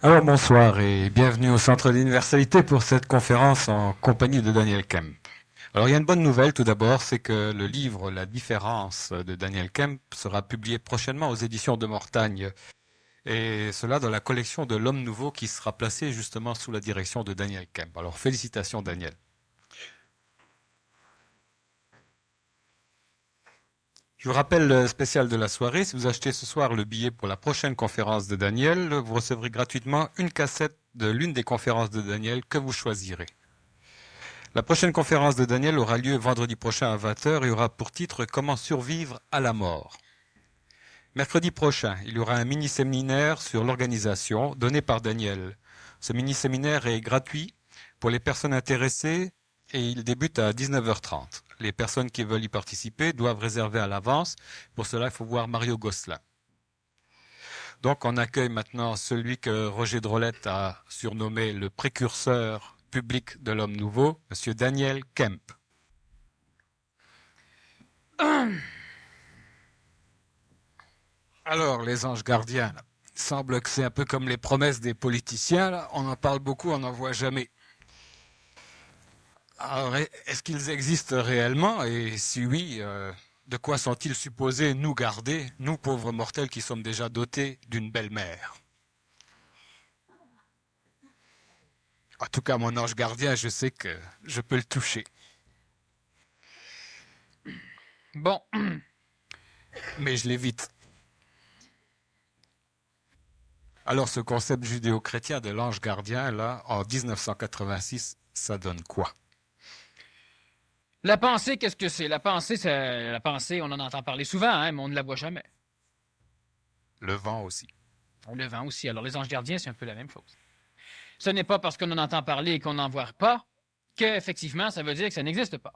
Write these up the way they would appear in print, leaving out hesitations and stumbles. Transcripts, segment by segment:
Alors bonsoir et bienvenue au Centre d'Universalité pour cette conférence en compagnie de Daniel Kemp. Alors il y a une bonne nouvelle tout d'abord, c'est que le livre La différence de Daniel Kemp sera publié prochainement aux éditions de Mortagne et cela dans la collection de L'Homme Nouveau qui sera placée justement sous la direction de Daniel Kemp. Alors félicitations Daniel. Je vous rappelle le spécial de la soirée. Si vous achetez ce soir le billet pour la prochaine conférence de Daniel, vous recevrez gratuitement une cassette de l'une des conférences de Daniel que vous choisirez. La prochaine conférence de Daniel aura lieu vendredi prochain à 20 heures et aura pour titre Comment survivre à la mort. Mercredi prochain, il y aura un mini-séminaire sur l'organisation donné par Daniel. Ce mini-séminaire est gratuit pour les personnes intéressées et il débute à 19h30. Les personnes qui veulent y participer doivent réserver à l'avance. Pour cela, il faut voir Mario Gosselin. Donc, on accueille maintenant celui que Roger Drolette a surnommé le précurseur public de l'homme nouveau, Monsieur Daniel Kemp. Alors, les anges gardiens, là, il semble que c'est un peu comme les promesses des politiciens, là. On en parle beaucoup, on n'en voit jamais. Alors, est-ce qu'ils existent réellement? Et si oui, de quoi sont-ils supposés nous garder, nous pauvres mortels qui sommes déjà dotés d'une belle-mère? En tout cas, mon ange gardien, je sais que je peux le toucher. Bon, mais je l'évite. Alors, ce concept judéo-chrétien de l'ange gardien, là, en 1986, ça donne quoi? La pensée, qu'est-ce que c'est? La pensée, on en entend parler souvent, hein, mais on ne la voit jamais. Le vent aussi. Le vent aussi. Alors, les anges gardiens, c'est un peu la même chose. Ce n'est pas parce qu'on en entend parler et qu'on n'en voit pas qu'effectivement, ça veut dire que ça n'existe pas.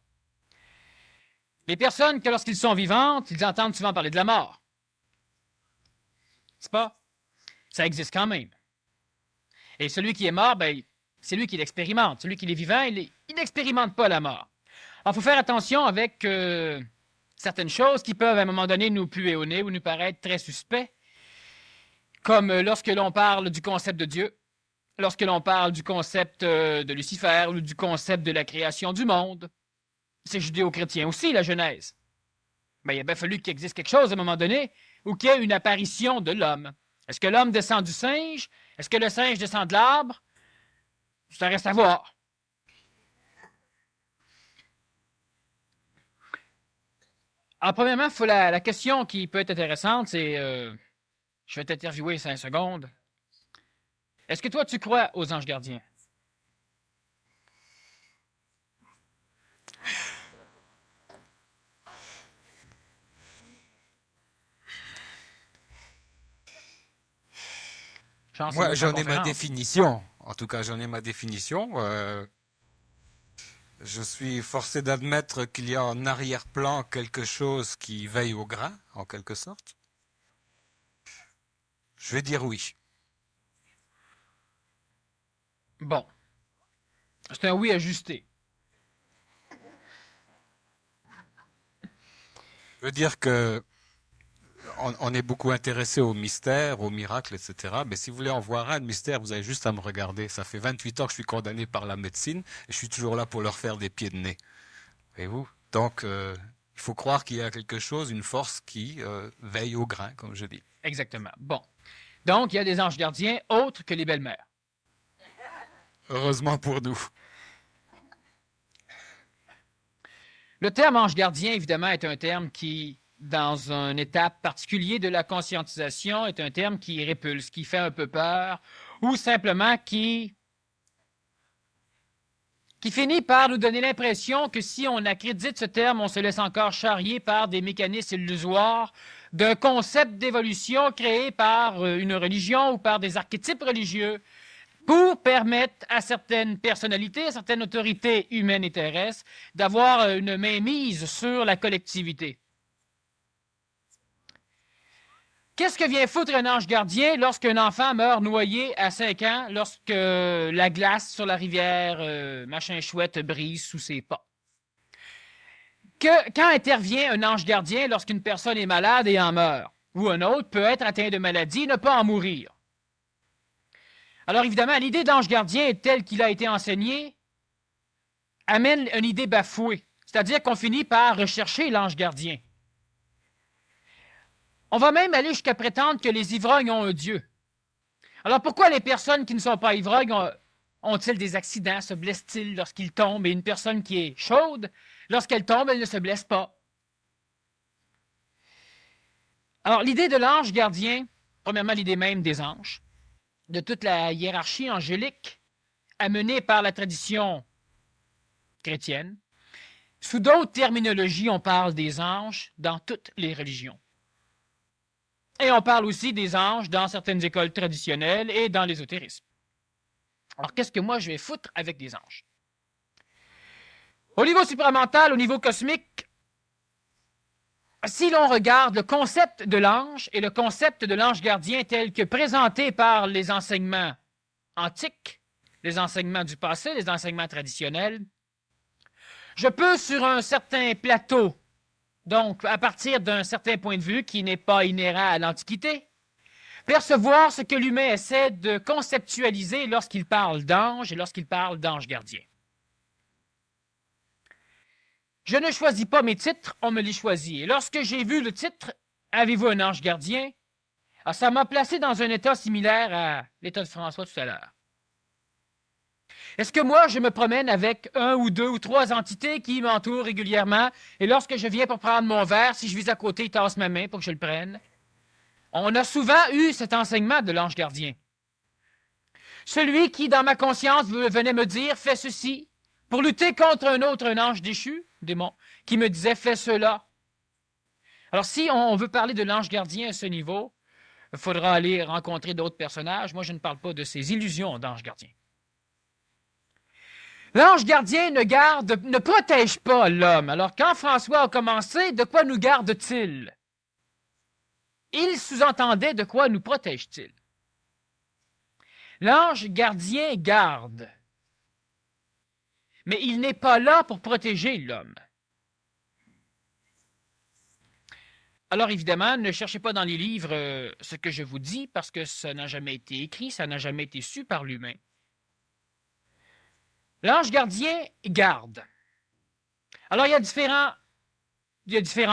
Les personnes, que lorsqu'ils sont vivantes, ils entendent souvent parler de la mort. C'est pas? Ça existe quand même. Et celui qui est mort, ben, c'est lui qui l'expérimente. Celui qui est vivant, il n'expérimente pas la mort. Alors, il faut faire attention avec certaines choses qui peuvent à un moment donné nous puer au nez ou nous paraître très suspects, comme lorsque l'on parle du concept de Dieu, lorsque l'on parle du concept de Lucifer ou du concept de la création du monde. C'est judéo-chrétien aussi, la Genèse. Ben, il a bien fallu qu'il existe quelque chose à un moment donné ou qu'il y ait une apparition de l'homme. Est-ce que l'homme descend du singe? Est-ce que le singe descend de l'arbre? Ça reste à voir. Alors, premièrement, la question qui peut être intéressante, c'est je vais t'interviewer 5 secondes. Est-ce que toi, tu crois aux anges gardiens? Chance, c'est Moi, moi qui suis en j'en ai ma conférence. définition. En tout cas, j'en ai ma définition. Je suis forcé d'admettre qu'il y a en arrière-plan quelque chose qui veille au grain, en quelque sorte. Je vais dire oui. Bon, c'est un oui ajusté. Je veux dire que on est beaucoup intéressé au mystère, au miracle, etc. Mais si vous voulez en voir un de mystère, vous avez juste à me regarder. Ça fait 28 ans que je suis condamné par la médecine et je suis toujours là pour leur faire des pieds de nez. Voyez-vous? Donc, il faut croire qu'il y a quelque chose, une force qui veille au grain, comme je dis. Exactement. Bon. Donc, il y a des anges gardiens autres que les belles-mères. Heureusement pour nous. Le terme ange gardien, évidemment, est un terme qui, dans une étape particulière de la conscientisation, est un terme qui répulse, qui fait un peu peur, ou simplement qui finit par nous donner l'impression que si on accrédite ce terme, on se laisse encore charrier par des mécanismes illusoires d'un concept d'évolution créé par une religion ou par des archétypes religieux pour permettre à certaines personnalités, à certaines autorités humaines et terrestres, d'avoir une mainmise sur la collectivité. Qu'est-ce que vient foutre un ange gardien lorsqu'un enfant meurt noyé à 5 ans, lorsque la glace sur la rivière machin chouette brise sous ses pas? Quand intervient un ange gardien lorsqu'une personne est malade et en meurt, ou un autre peut être atteint de maladie et ne pas en mourir? Alors évidemment, l'idée d'ange gardien telle qu'il a été enseigné amène une idée bafouée, c'est-à-dire qu'on finit par rechercher l'ange gardien. On va même aller jusqu'à prétendre que les ivrognes ont un Dieu. Alors pourquoi les personnes qui ne sont pas ivrognes ont-ils des accidents, se blessent-ils lorsqu'ils tombent, et une personne qui est chaude, lorsqu'elle tombe, elle ne se blesse pas? Alors l'idée de l'ange gardien, premièrement l'idée même des anges, de toute la hiérarchie angélique amenée par la tradition chrétienne. Sous d'autres terminologies, on parle des anges dans toutes les religions. Et on parle aussi des anges dans certaines écoles traditionnelles et dans l'ésotérisme. Alors, qu'est-ce que moi je vais foutre avec des anges? Au niveau supramental, au niveau cosmique, si l'on regarde le concept de l'ange et le concept de l'ange gardien tel que présenté par les enseignements antiques, les enseignements du passé, les enseignements traditionnels, je peux, sur un certain plateau, donc à partir d'un certain point de vue qui n'est pas inhérent à l'Antiquité, percevoir ce que l'humain essaie de conceptualiser lorsqu'il parle d'ange et lorsqu'il parle d'ange gardien. Je ne choisis pas mes titres, on me les choisit. Et lorsque j'ai vu le titre « Avez-vous un ange gardien ?», ça m'a placé dans un état similaire à l'état de François tout à l'heure. Est-ce que moi, je me promène avec un ou deux ou trois entités qui m'entourent régulièrement, et lorsque je viens pour prendre mon verre, si je vis à côté, ils tassent ma main pour que je le prenne? On a souvent eu cet enseignement de l'ange gardien. Celui qui, dans ma conscience, venait me dire « fais ceci », pour lutter contre un ange déchu, démon, qui me disait « fais cela ». Alors si on veut parler de l'ange gardien à ce niveau, il faudra aller rencontrer d'autres personnages. Moi, je ne parle pas de ces illusions d'ange gardien. L'ange gardien ne protège pas l'homme. Alors quand François a commencé, de quoi nous garde-t-il? Il sous-entendait de quoi nous protège-t-il? L'ange gardien garde. Mais il n'est pas là pour protéger l'homme. Alors évidemment, ne cherchez pas dans les livres ce que je vous dis, parce que ça n'a jamais été écrit, ça n'a jamais été su par l'humain. L'ange gardien garde. Alors il y a différents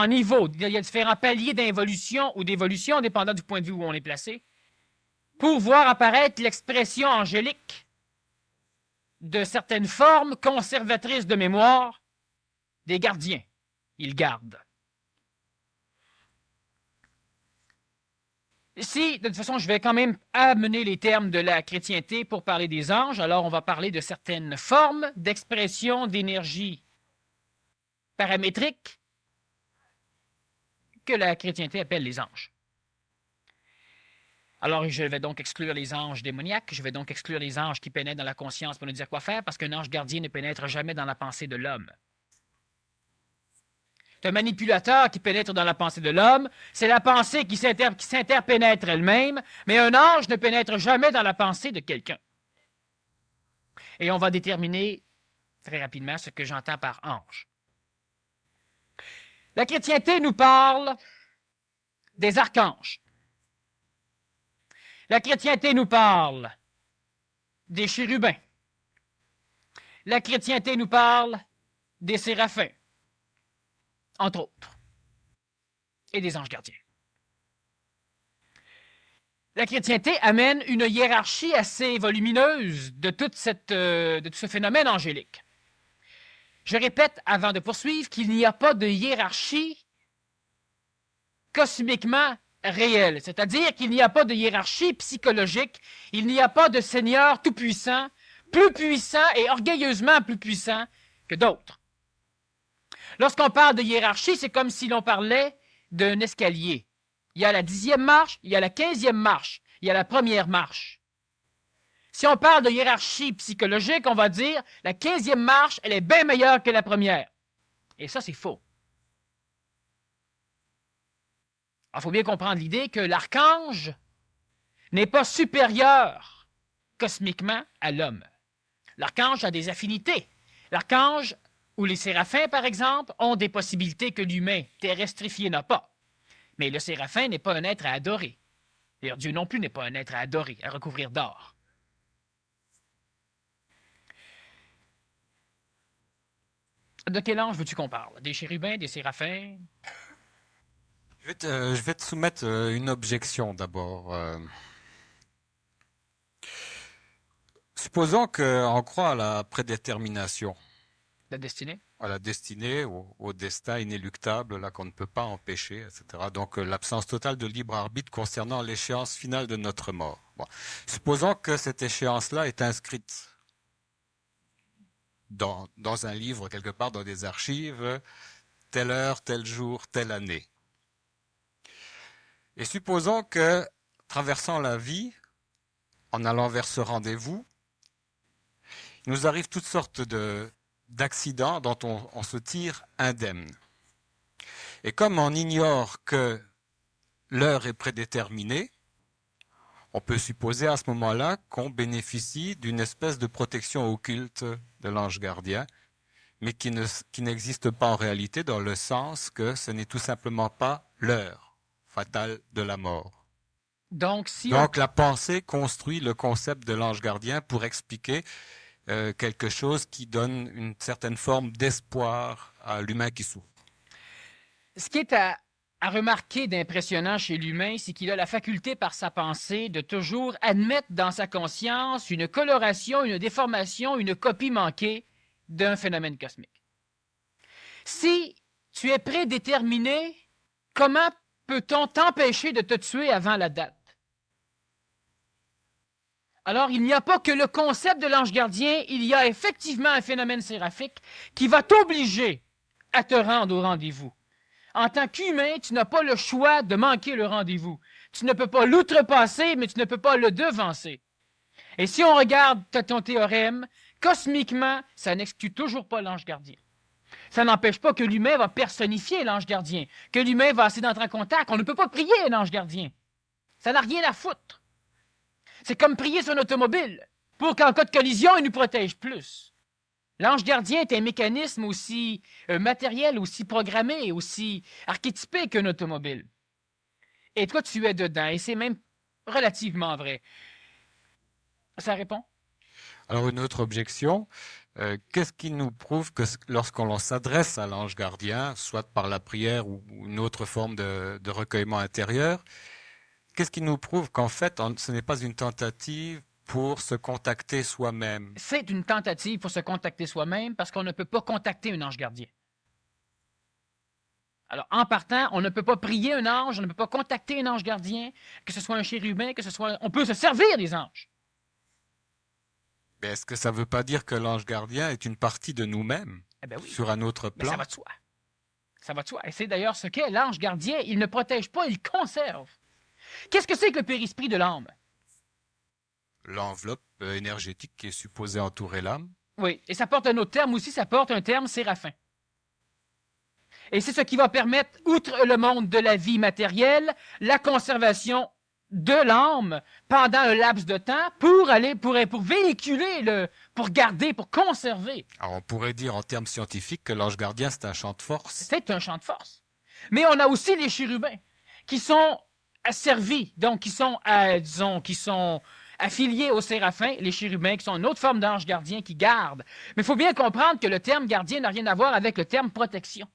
niveaux, il y a différents paliers d'involution ou d'évolution, dépendant du point de vue où on est placé, pour voir apparaître l'expression angélique de certaines formes conservatrices de mémoire des gardiens. Ils gardent. Ici, de toute façon, je vais quand même amener les termes de la chrétienté pour parler des anges. Alors, on va parler de certaines formes d'expression d'énergie paramétrique que la chrétienté appelle les anges. Alors, je vais donc exclure les anges démoniaques, je vais donc exclure les anges qui pénètrent dans la conscience pour nous dire quoi faire, parce qu'un ange gardien ne pénètre jamais dans la pensée de l'homme. C'est un manipulateur qui pénètre dans la pensée de l'homme, c'est la pensée qui s'interpénètre elle-même, mais un ange ne pénètre jamais dans la pensée de quelqu'un. Et on va déterminer très rapidement ce que j'entends par ange. La chrétienté nous parle des archanges. La chrétienté nous parle des chérubins. La chrétienté nous parle des séraphins, entre autres, et des anges gardiens. La chrétienté amène une hiérarchie assez volumineuse de tout ce phénomène angélique. Je répète, avant de poursuivre, qu'il n'y a pas de hiérarchie cosmiquement réelle, c'est-à-dire qu'il n'y a pas de hiérarchie psychologique, il n'y a pas de Seigneur tout-puissant, plus puissant et orgueilleusement plus puissant que d'autres. Lorsqu'on parle de hiérarchie, c'est comme si l'on parlait d'un escalier. Il y a la 10e marche, il y a la 15e marche, il y a la première marche. Si on parle de hiérarchie psychologique, on va dire la 15e marche, elle est bien meilleure que la première. Et ça, c'est faux. Il faut bien comprendre l'idée que l'archange n'est pas supérieur cosmiquement à l'homme. L'archange a des affinités. L'archange ou les séraphins, par exemple, ont des possibilités que l'humain terrestrifié n'a pas. Mais le séraphin n'est pas un être à adorer. D'ailleurs, Dieu non plus n'est pas un être à adorer, à recouvrir d'or. De quel ange veux-tu qu'on parle? Des chérubins, des séraphins? Je vais te soumettre une objection d'abord. Supposons qu'on croit à la prédétermination, La destinée? à la destinée, au destin inéluctable, là qu'on ne peut pas empêcher, etc. Donc l'absence totale de libre arbitre concernant l'échéance finale de notre mort. Bon. Supposons que cette échéance-là est inscrite dans un livre, quelque part dans des archives, telle heure, tel jour, telle année. Et supposons que, traversant la vie, en allant vers ce rendez-vous, il nous arrive toutes sortes d'accidents dont on se tire indemne. Et comme on ignore que l'heure est prédéterminée, on peut supposer à ce moment-là qu'on bénéficie d'une espèce de protection occulte de l'ange gardien, mais qui n'existe pas en réalité dans le sens que ce n'est tout simplement pas l'heure fatale de la mort. Donc, si Donc la pensée construit le concept de l'ange gardien pour expliquer quelque chose qui donne une certaine forme d'espoir à l'humain qui souffre. ce qui est à remarquer d'impressionnant chez l'humain, c'est qu'il a la faculté par sa pensée de toujours admettre dans sa conscience une coloration, une déformation, une copie manquée d'un phénomène cosmique. Si tu es prédéterminé, comment peut-on t'empêcher de te tuer avant la date? Alors, il n'y a pas que le concept de l'ange gardien, il y a effectivement un phénomène séraphique qui va t'obliger à te rendre au rendez-vous. En tant qu'humain, tu n'as pas le choix de manquer le rendez-vous. Tu ne peux pas l'outrepasser, mais tu ne peux pas le devancer. Et si on regarde ton théorème, cosmiquement, ça n'exclut toujours pas l'ange gardien. Ça n'empêche pas que l'humain va personnifier l'ange gardien, que l'humain va essayer d'entrer en contact. On ne peut pas prier l'ange gardien. Ça n'a rien à foutre. C'est comme prier sur une automobile, pour qu'en cas de collision, il nous protège plus. L'ange gardien est un mécanisme aussi matériel, aussi programmé, aussi archétypé qu'une automobile. Et toi, tu es dedans, et c'est même relativement vrai. Ça répond? Alors une autre objection, qu'est-ce qui nous prouve que lorsqu'on s'adresse à l'ange gardien, soit par la prière ou une autre forme de recueillement intérieur, qu'est-ce qui nous prouve qu'en fait, ce n'est pas une tentative pour se contacter soi-même? C'est une tentative pour se contacter soi-même parce qu'on ne peut pas contacter un ange gardien. Alors, en partant, on ne peut pas prier un ange, on ne peut pas contacter un ange gardien, que ce soit un chérubin, que ce soit... On peut se servir des anges. Mais est-ce que ça ne veut pas dire que l'ange gardien est une partie de nous-mêmes, Eh bien oui, sur un autre mais ça plan? va de soi. Ça va de soi. Et c'est d'ailleurs ce qu'est l'ange gardien. Il ne protège pas, il conserve. Qu'est-ce que c'est que le périsprit de l'âme? L'enveloppe énergétique qui est supposée entourer l'âme. Oui, et ça porte un autre terme aussi, ça porte un terme séraphin. Et c'est ce qui va permettre, outre le monde de la vie matérielle, la conservation de l'âme pendant un laps de temps pour véhiculer, pour garder, pour conserver. Alors on pourrait dire en termes scientifiques que l'ange gardien c'est un champ de force. C'est un champ de force. Mais on a aussi les chérubins qui sont asservis, donc qui sont affiliés aux séraphins, les chérubins, qui sont une autre forme d'ange gardien qui gardent. Mais il faut bien comprendre que le terme gardien n'a rien à voir avec le terme protection.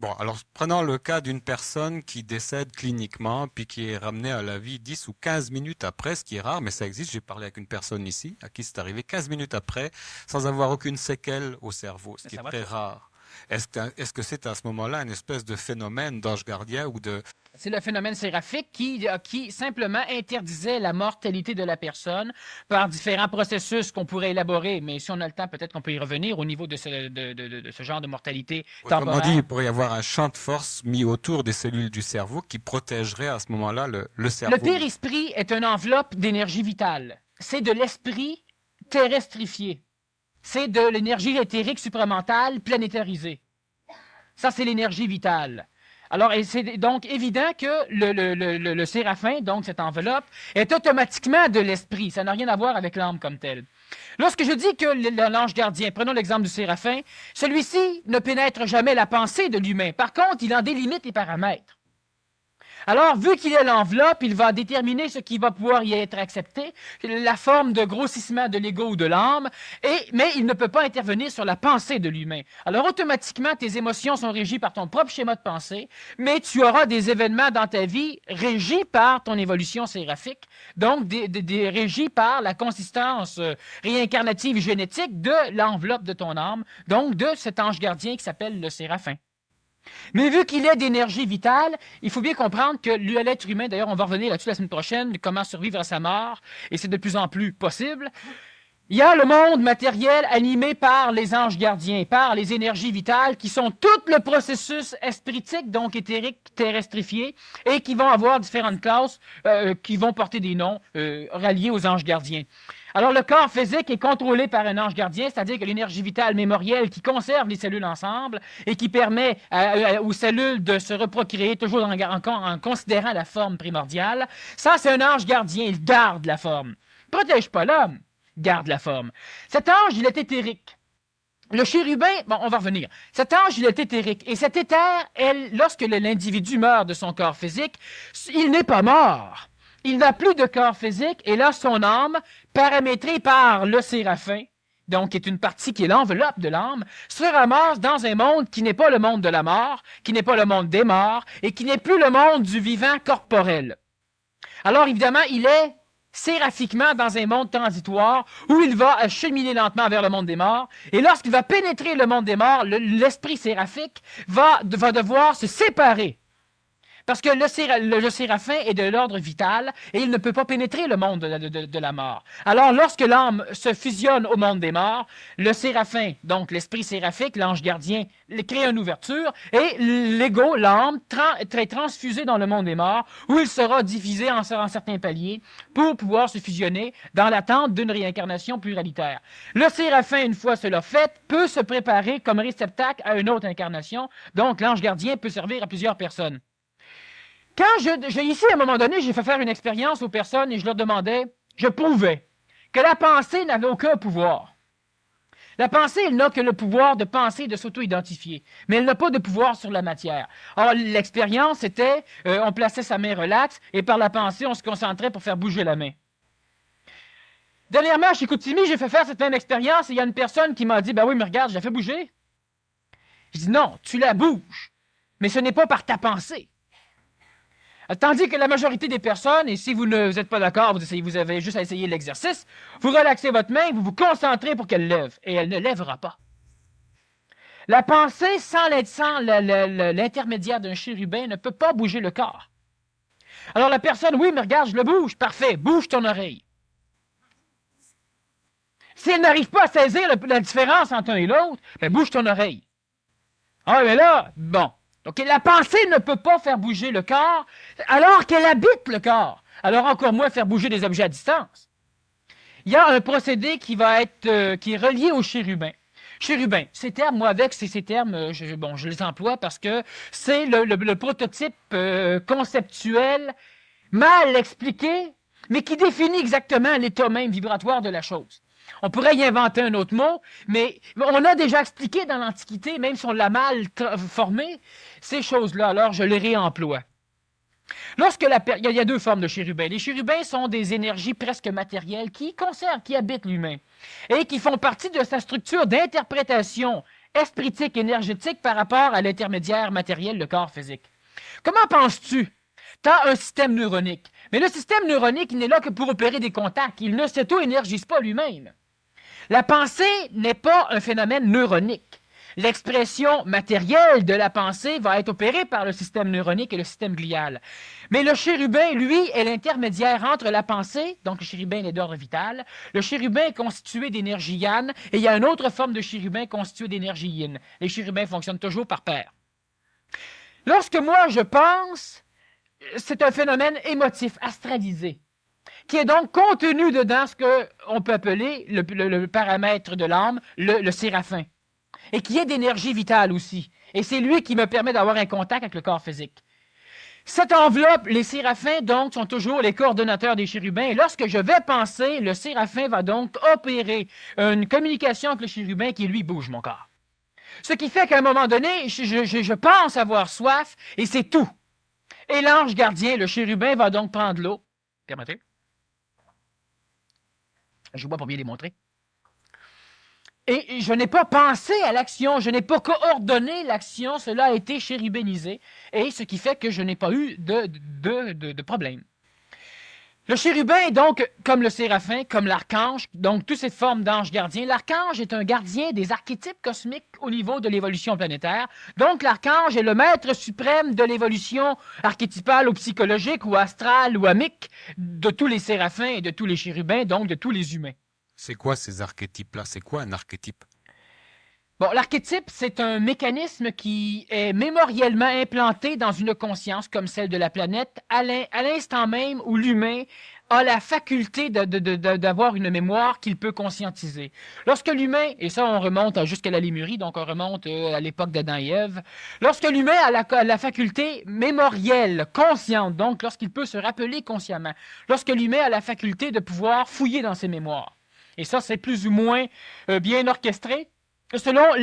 Bon, alors prenons le cas d'une personne qui décède cliniquement, puis qui est ramenée à la vie 10 ou 15 minutes après, ce qui est rare, mais ça existe. J'ai parlé avec une personne ici, à qui c'est arrivé 15 minutes après, sans avoir aucune séquelle au cerveau, ce qui est très rare. Est-ce que c'est à ce moment-là une espèce de phénomène d'ange gardien ou de... C'est le phénomène séraphique qui simplement interdisait la mortalité de la personne par différents processus qu'on pourrait élaborer. Mais si on a le temps, peut-être qu'on peut y revenir au niveau de ce genre de mortalité temporaire. Autrement dit, il pourrait y avoir un champ de force mis autour des cellules du cerveau qui protégerait à ce moment-là le cerveau. Le périsprit est une enveloppe d'énergie vitale. C'est de l'esprit terrestrifié. C'est de l'énergie éthérique supramentale planétarisée. Ça, c'est l'énergie vitale. Alors, c'est donc évident que le séraphin, donc cette enveloppe, est automatiquement de l'esprit. Ça n'a rien à voir avec l'âme comme telle. Lorsque je dis que l'ange gardien, prenons l'exemple du séraphin, celui-ci ne pénètre jamais la pensée de l'humain. Par contre, il en délimite les paramètres. Alors, vu qu'il a l'enveloppe, il va déterminer ce qui va pouvoir y être accepté, la forme de grossissement de l'ego ou de l'âme, mais il ne peut pas intervenir sur la pensée de l'humain. Alors, automatiquement, tes émotions sont régies par ton propre schéma de pensée, mais tu auras des événements dans ta vie régis par ton évolution séraphique, donc régis par la consistance réincarnative génétique de l'enveloppe de ton âme, donc de cet ange gardien qui s'appelle le séraphin. Mais vu qu'il est d'énergie vitale, il faut bien comprendre que l'être humain, d'ailleurs on va revenir là-dessus la semaine prochaine, comment survivre à sa mort, et c'est de plus en plus possible, il y a le monde matériel animé par les anges gardiens, par les énergies vitales, qui sont tout le processus espritique, donc éthérique, terrestrifié, et qui vont avoir différentes classes qui vont porter des noms reliés aux anges gardiens. Alors, le corps physique est contrôlé par un ange gardien, c'est-à-dire que l'énergie vitale mémorielle qui conserve les cellules ensemble et qui permet aux cellules de se reprocréer toujours en considérant la forme primordiale, ça, c'est un ange gardien, il garde la forme. Il ne protège pas l'homme, garde la forme. Cet ange, il est éthérique. Le chérubin, bon, on va revenir. Cet ange, il est éthérique. Et cet éther, lorsque l'individu meurt de son corps physique, il n'est pas mort. Il n'a plus de corps physique, et là, son âme, paramétrée par le séraphin, donc qui est une partie qui est l'enveloppe de l'âme, se ramasse dans un monde qui n'est pas le monde de la mort, qui n'est pas le monde des morts, et qui n'est plus le monde du vivant corporel. Alors, évidemment, il est séraphiquement dans un monde transitoire où il va cheminer lentement vers le monde des morts, et lorsqu'il va pénétrer le monde des morts, l'esprit séraphique va devoir se séparer. Parce que le séraphin est de l'ordre vital et il ne peut pas pénétrer le monde de la mort. Alors, lorsque l'âme se fusionne au monde des morts, le séraphin, donc l'esprit séraphique, l'ange gardien, crée une ouverture et l'ego, l'âme, est transfusé dans le monde des morts où il sera divisé en certains paliers pour pouvoir se fusionner dans l'attente d'une réincarnation pluralitaire. Le séraphin, une fois cela fait, peut se préparer comme réceptacle à une autre incarnation. Donc, l'ange gardien peut servir à plusieurs personnes. Quand ici, à un moment donné, j'ai fait faire une expérience aux personnes et je leur demandais, je prouvais que la pensée n'avait aucun pouvoir. La pensée, elle n'a que le pouvoir de penser et de s'auto-identifier, mais elle n'a pas de pouvoir sur la matière. Alors, l'expérience était, on plaçait sa main relaxe et par la pensée, on se concentrait pour faire bouger la main. Dernièrement, chez Koutimi, j'ai fait faire cette même expérience et il y a une personne qui m'a dit, ben oui, mais regarde, je la fais bouger. Je dis, non, tu la bouges, mais ce n'est pas par ta pensée. Tandis que la majorité des personnes, et si vous n'êtes pas d'accord, vous avez juste à essayer l'exercice, vous relaxez votre main, vous vous concentrez pour qu'elle lève, et elle ne lèvera pas. La pensée, sans l'intermédiaire d'un chérubin, ne peut pas bouger le corps. Alors la personne, oui, mais regarde, je le bouge, parfait, bouge ton oreille. Si elle n'arrive pas à saisir la différence entre un et l'autre, ben bouge ton oreille. Ah, mais là, bon. Donc, la pensée ne peut pas faire bouger le corps alors qu'elle habite le corps. Alors, encore moins faire bouger des objets à distance. Il y a un procédé qui est relié au chérubin. Chérubin, ces termes, moi, avec ces termes, je les emploie parce que c'est le prototype conceptuel mal expliqué, mais qui définit exactement l'état même vibratoire de la chose. On pourrait y inventer un autre mot, mais on a déjà expliqué dans l'Antiquité, même si on l'a mal formé, ces choses-là. Alors, je les réemploie. Il y a deux formes de chérubins. Les chérubins sont des énergies presque matérielles qui conservent, qui habitent l'humain et qui font partie de sa structure d'interprétation espritique, énergétique par rapport à l'intermédiaire matériel, le corps physique. Comment penses-tu? Tu as un système neuronique. Mais le système neuronique, il n'est là que pour opérer des contacts. Il ne s'auto-énergise pas lui-même. La pensée n'est pas un phénomène neuronique. L'expression matérielle de la pensée va être opérée par le système neuronique et le système glial. Mais le chérubin, lui, est l'intermédiaire entre la pensée, donc le chérubin est d'ordre vital, le chérubin est constitué d'énergie yang, et il y a une autre forme de chérubin constituée d'énergie yin. Les chérubins fonctionnent toujours par paire. Lorsque moi je pense, c'est un phénomène émotif, astralisé, qui est donc contenu dedans ce qu'on peut appeler le paramètre de l'âme, le séraphin, et qui est d'énergie vitale aussi. Et c'est lui qui me permet d'avoir un contact avec le corps physique. Cette enveloppe, les séraphins, donc, sont toujours les coordonnateurs des chérubins. Et lorsque je vais penser, le séraphin va donc opérer une communication avec le chérubin qui, lui, bouge mon corps. Ce qui fait qu'à un moment donné, je pense avoir soif, et c'est tout. Et l'ange gardien, le chérubin, va donc prendre l'eau. Permettez. Je bois pour bien démontrer. Et je n'ai pas pensé à l'action, je n'ai pas coordonné l'action, cela a été chérubénisé, et ce qui fait que je n'ai pas eu de problème. Le chérubin est donc comme le séraphin, comme l'archange, donc toutes ces formes d'ange gardien. L'archange est un gardien des archétypes cosmiques au niveau de l'évolution planétaire. Donc l'archange est le maître suprême de l'évolution archétypale ou psychologique ou astrale ou amique de tous les séraphins et de tous les chérubins, donc de tous les humains. C'est quoi ces archétypes-là? C'est quoi un archétype? Bon, l'archétype, c'est un mécanisme qui est mémoriellement implanté dans une conscience comme celle de la planète, à l'instant même où l'humain a la faculté d'avoir une mémoire qu'il peut conscientiser. Lorsque l'humain, et ça on remonte jusqu'à la Lémurie, donc on remonte à l'époque d'Adam et Ève, lorsque l'humain a la faculté mémorielle, consciente, donc lorsqu'il peut se rappeler consciemment, lorsque l'humain a la faculté de pouvoir fouiller dans ses mémoires, et ça c'est plus ou moins bien orchestré, selon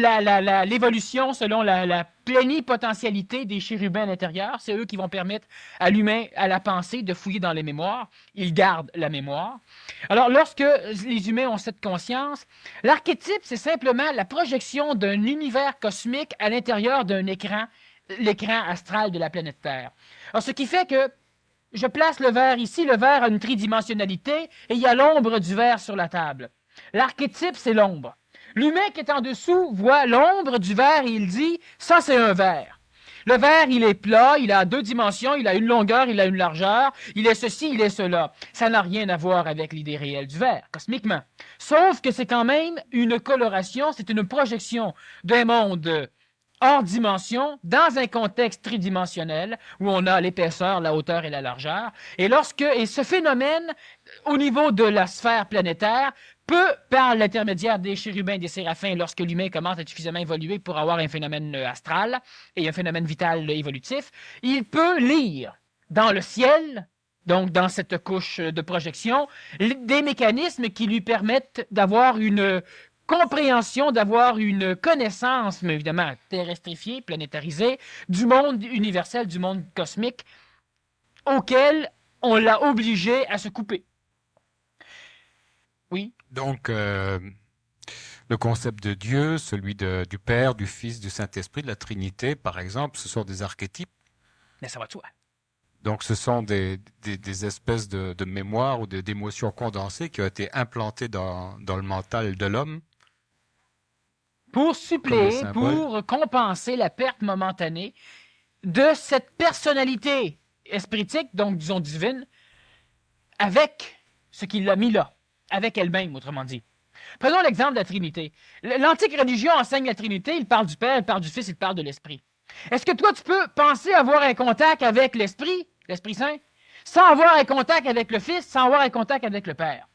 l'évolution, selon la plénipotentialité des chérubins à l'intérieur, c'est eux qui vont permettre à l'humain, à la pensée, de fouiller dans les mémoires. Ils gardent la mémoire. Alors, lorsque les humains ont cette conscience, l'archétype, c'est simplement la projection d'un univers cosmique à l'intérieur d'un écran, l'écran astral de la planète Terre. Alors, ce qui fait que je place le verre ici, le verre a une tridimensionnalité, et il y a l'ombre du verre sur la table. L'archétype, c'est l'ombre. L'humain qui est en dessous voit l'ombre du verre et il dit « ça c'est un verre ». Le verre, il est plat, il a 2 dimensions, il a une longueur, il a une largeur, il est ceci, il est cela. Ça n'a rien à voir avec l'idée réelle du verre, cosmiquement. Sauf que c'est quand même une coloration, c'est une projection d'un monde hors dimension, dans un contexte tridimensionnel, où on a l'épaisseur, la hauteur et la largeur. Et ce phénomène, au niveau de la sphère planétaire, peut, par l'intermédiaire des chérubins et des séraphins, lorsque l'humain commence à être suffisamment évolué pour avoir un phénomène astral et un phénomène vital évolutif, il peut lire dans le ciel, donc dans cette couche de projection, des mécanismes qui lui permettent d'avoir une compréhension, d'avoir une connaissance, mais évidemment terrestrifiée, planétarisée, du monde universel, du monde cosmique, auquel on l'a obligé à se couper. Oui. Donc, le concept de Dieu, celui du Père, du Fils, du Saint-Esprit, de la Trinité, par exemple, ce sont des archétypes. Mais ça va de soi. Donc, ce sont des espèces de mémoires ou d'émotions condensées qui ont été implantées dans le mental de l'homme. Pour suppléer, pour compenser la perte momentanée de cette personnalité espritique, donc disons divine, avec ce qui l'a mis là, avec elle-même, autrement dit. Prenons l'exemple de la Trinité. L'antique religion enseigne la Trinité, il parle du Père, il parle du Fils, il parle de l'Esprit. Est-ce que toi, tu peux penser avoir un contact avec l'Esprit Saint, sans avoir un contact avec le Fils, sans avoir un contact avec le Père?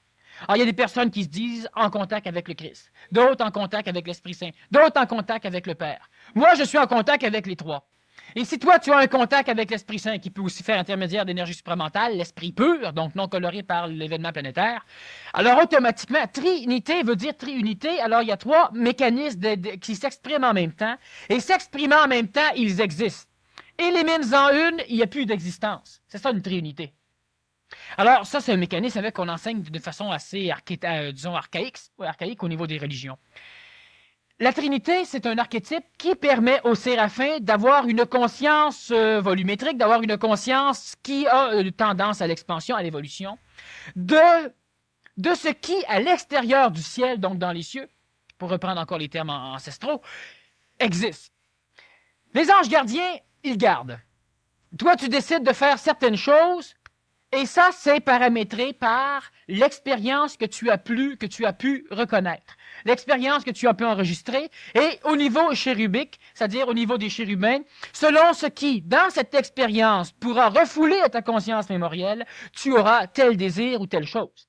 Alors, il y a des personnes qui se disent en contact avec le Christ, d'autres en contact avec l'Esprit Saint, d'autres en contact avec le Père. Moi, je suis en contact avec les trois. Et si toi, tu as un contact avec l'Esprit Saint qui peut aussi faire intermédiaire d'énergie supramentale, l'esprit pur, donc non coloré par l'événement planétaire, alors automatiquement, Trinité veut dire triunité, alors il y a 3 mécanismes qui s'expriment en même temps, et s'exprimant en même temps, ils existent. Élimine-en une, il n'y a plus d'existence. C'est ça une triunité. Alors, ça, c'est un mécanisme qu'on enseigne de façon assez archaïque au niveau des religions. La Trinité, c'est un archétype qui permet aux séraphins d'avoir une conscience volumétrique, d'avoir une conscience qui a une tendance à l'expansion, à l'évolution, de ce qui, à l'extérieur du ciel, donc dans les cieux, pour reprendre encore les termes ancestraux, existe. Les anges gardiens, ils gardent. Toi, tu décides de faire certaines choses, et ça, c'est paramétré par l'expérience que tu as pu reconnaître, l'expérience que tu as pu enregistrer, et au niveau chérubique, c'est-à-dire au niveau des chérubins, selon ce qui, dans cette expérience, pourra refouler à ta conscience mémorielle, tu auras tel désir ou telle chose.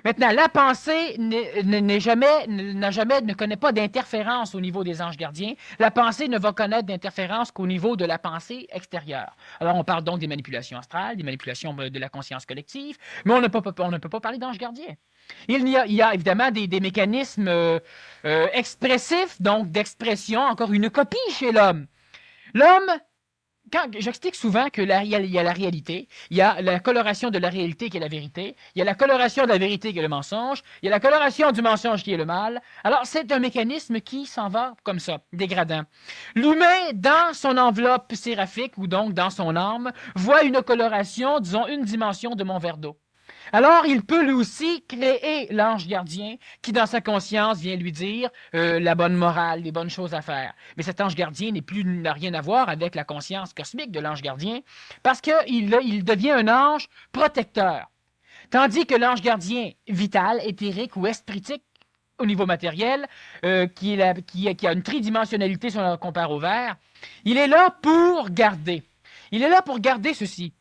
Maintenant, la pensée ne connaît pas d'interférence au niveau des anges gardiens. La pensée ne va connaître d'interférence qu'au niveau de la pensée extérieure. Alors, on parle donc des manipulations astrales, des manipulations de la conscience collective, mais on ne peut pas parler d'anges gardiens. Il y a évidemment des mécanismes expressifs, donc d'expression, encore une copie chez l'homme. L'homme, quand j'explique souvent que il y a la réalité, il y a la coloration de la réalité qui est la vérité, il y a la coloration de la vérité qui est le mensonge, il y a la coloration du mensonge qui est le mal. Alors, c'est un mécanisme qui s'en va comme ça, dégradant. L'humain, dans son enveloppe séraphique, ou donc dans son âme, voit une coloration, disons, une dimension de mon verre d'eau. Alors, il peut lui aussi créer l'ange gardien qui, dans sa conscience, vient lui dire la bonne morale, les bonnes choses à faire. Mais cet ange gardien n'a rien à voir avec la conscience cosmique de l'ange gardien parce qu'il devient un ange protecteur. Tandis que l'ange gardien vital, éthérique ou espritique, au niveau matériel, qui a une tridimensionnalité si on le compare au verre, il est là pour garder. Il est là pour garder ceci.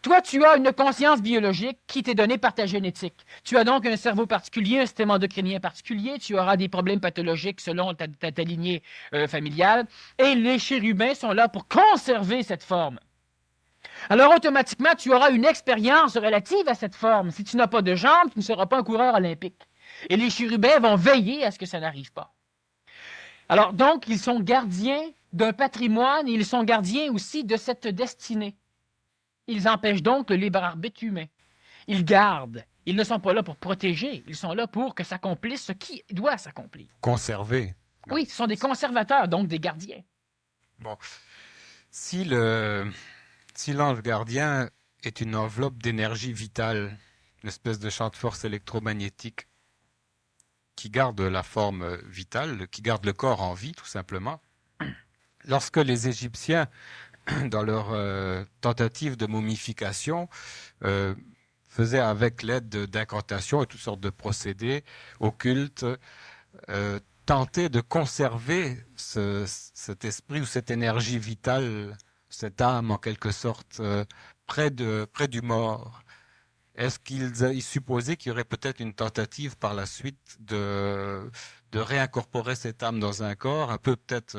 Toi, tu as une conscience biologique qui t'est donnée par ta génétique. Tu as donc un cerveau particulier, un système endocrinien particulier, tu auras des problèmes pathologiques selon ta lignée familiale, et les chérubins sont là pour conserver cette forme. Alors, automatiquement, tu auras une expérience relative à cette forme. Si tu n'as pas de jambes, tu ne seras pas un coureur olympique. Et les chérubins vont veiller à ce que ça n'arrive pas. Alors, donc, ils sont gardiens d'un patrimoine, et ils sont gardiens aussi de cette destinée. Ils empêchent donc le libre arbitre humain. Ils gardent. Ils ne sont pas là pour protéger. Ils sont là pour que s'accomplisse ce qui doit s'accomplir. Conserver. Oui, ce sont des conservateurs, donc des gardiens. Bon. Si l'ange gardien est une enveloppe d'énergie vitale, une espèce de champ de force électromagnétique qui garde la forme vitale, qui garde le corps en vie, tout simplement, lorsque les Égyptiens dans leur tentative de momification, faisaient avec l'aide d'incantations et toutes sortes de procédés occultes, tenter de conserver cet esprit ou cette énergie vitale, cette âme en quelque sorte, près du mort. Est-ce qu'ils supposaient qu'il y aurait peut-être une tentative par la suite de réincorporer cette âme dans un corps, un peu peut-être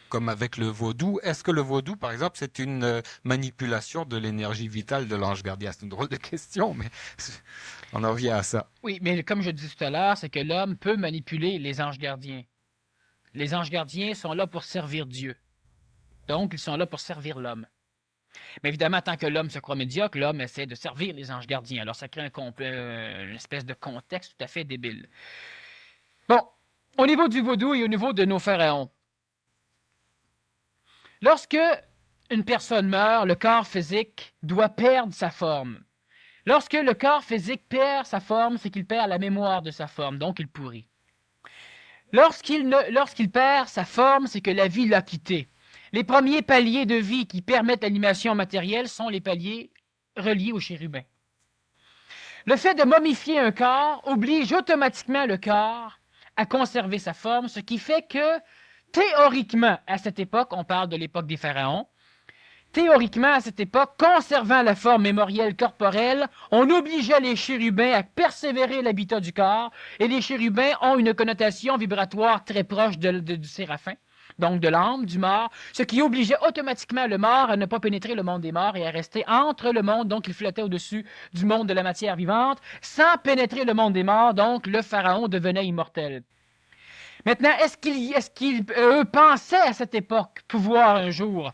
comme avec le vaudou? Est-ce que le vaudou, par exemple, c'est une manipulation de l'énergie vitale de l'ange gardien? C'est une drôle de question, mais on en vient à ça. Oui, mais comme je disais tout à l'heure, c'est que l'homme peut manipuler les anges gardiens. Les anges gardiens sont là pour servir Dieu. Donc, ils sont là pour servir l'homme. Mais évidemment, tant que l'homme se croit médiocre, l'homme essaie de servir les anges gardiens. Alors, ça crée une espèce de contexte tout à fait débile. Bon, au niveau du vaudou et au niveau de nos pharaons. Lorsque une personne meurt, le corps physique doit perdre sa forme. Lorsque le corps physique perd sa forme, c'est qu'il perd la mémoire de sa forme, donc il pourrit. Lorsqu'il perd sa forme, c'est que la vie l'a quitté. Les premiers paliers de vie qui permettent l'animation matérielle sont les paliers reliés aux chérubins. Le fait de momifier un corps oblige automatiquement le corps à conserver sa forme, ce qui fait que, théoriquement, à cette époque, on parle de l'époque des pharaons, théoriquement, à cette époque, conservant la forme mémorielle corporelle, on obligeait les chérubins à persévérer l'habitat du corps, et les chérubins ont une connotation vibratoire très proche du séraphin, donc de l'âme, du mort, ce qui obligeait automatiquement le mort à ne pas pénétrer le monde des morts et à rester entre le monde, donc il flottait au-dessus du monde de la matière vivante, sans pénétrer le monde des morts, donc le pharaon devenait immortel. Maintenant, est-ce qu'ils pensaient à cette époque pouvoir un jour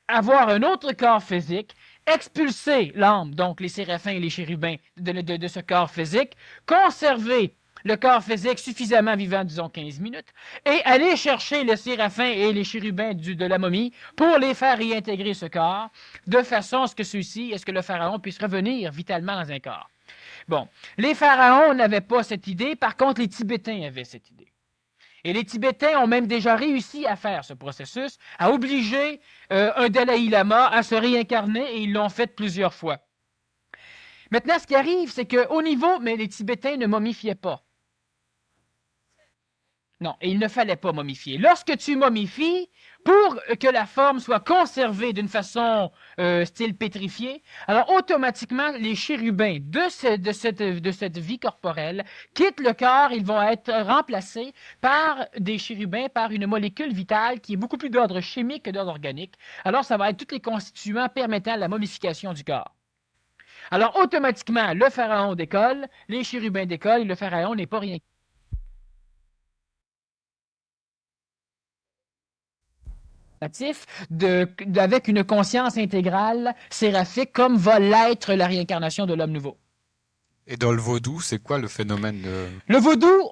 avoir un autre corps physique, expulser l'âme, donc les séraphins et les chérubins, de ce corps physique, conserver le corps physique suffisamment vivant, disons 15 minutes, et aller chercher les séraphins et les chérubins de la momie pour les faire réintégrer ce corps, de façon à ce que est-ce que le pharaon puisse revenir vitalement dans un corps. Bon, les pharaons n'avaient pas cette idée, par contre les Tibétains avaient cette idée. Et les Tibétains ont même déjà réussi à faire ce processus, à obliger un Dalai Lama à se réincarner, et ils l'ont fait plusieurs fois. Maintenant, ce qui arrive, c'est qu'au niveau, mais les Tibétains ne momifiaient pas. Non, et il ne fallait pas momifier. Lorsque tu momifies, pour que la forme soit conservée d'une façon style pétrifié, alors automatiquement, les chérubins de cette vie corporelle quittent le corps, ils vont être remplacés par des chérubins, par une molécule vitale qui est beaucoup plus d'ordre chimique que d'ordre organique. Alors, ça va être tous les constituants permettant la momification du corps. Alors, automatiquement, le pharaon décolle, les chérubins décollent, et le pharaon n'est pas rien. avec une conscience intégrale séraphique, comme va l'être la réincarnation de l'homme nouveau. Et dans le vaudou, c'est quoi le phénomène de... Le vaudou,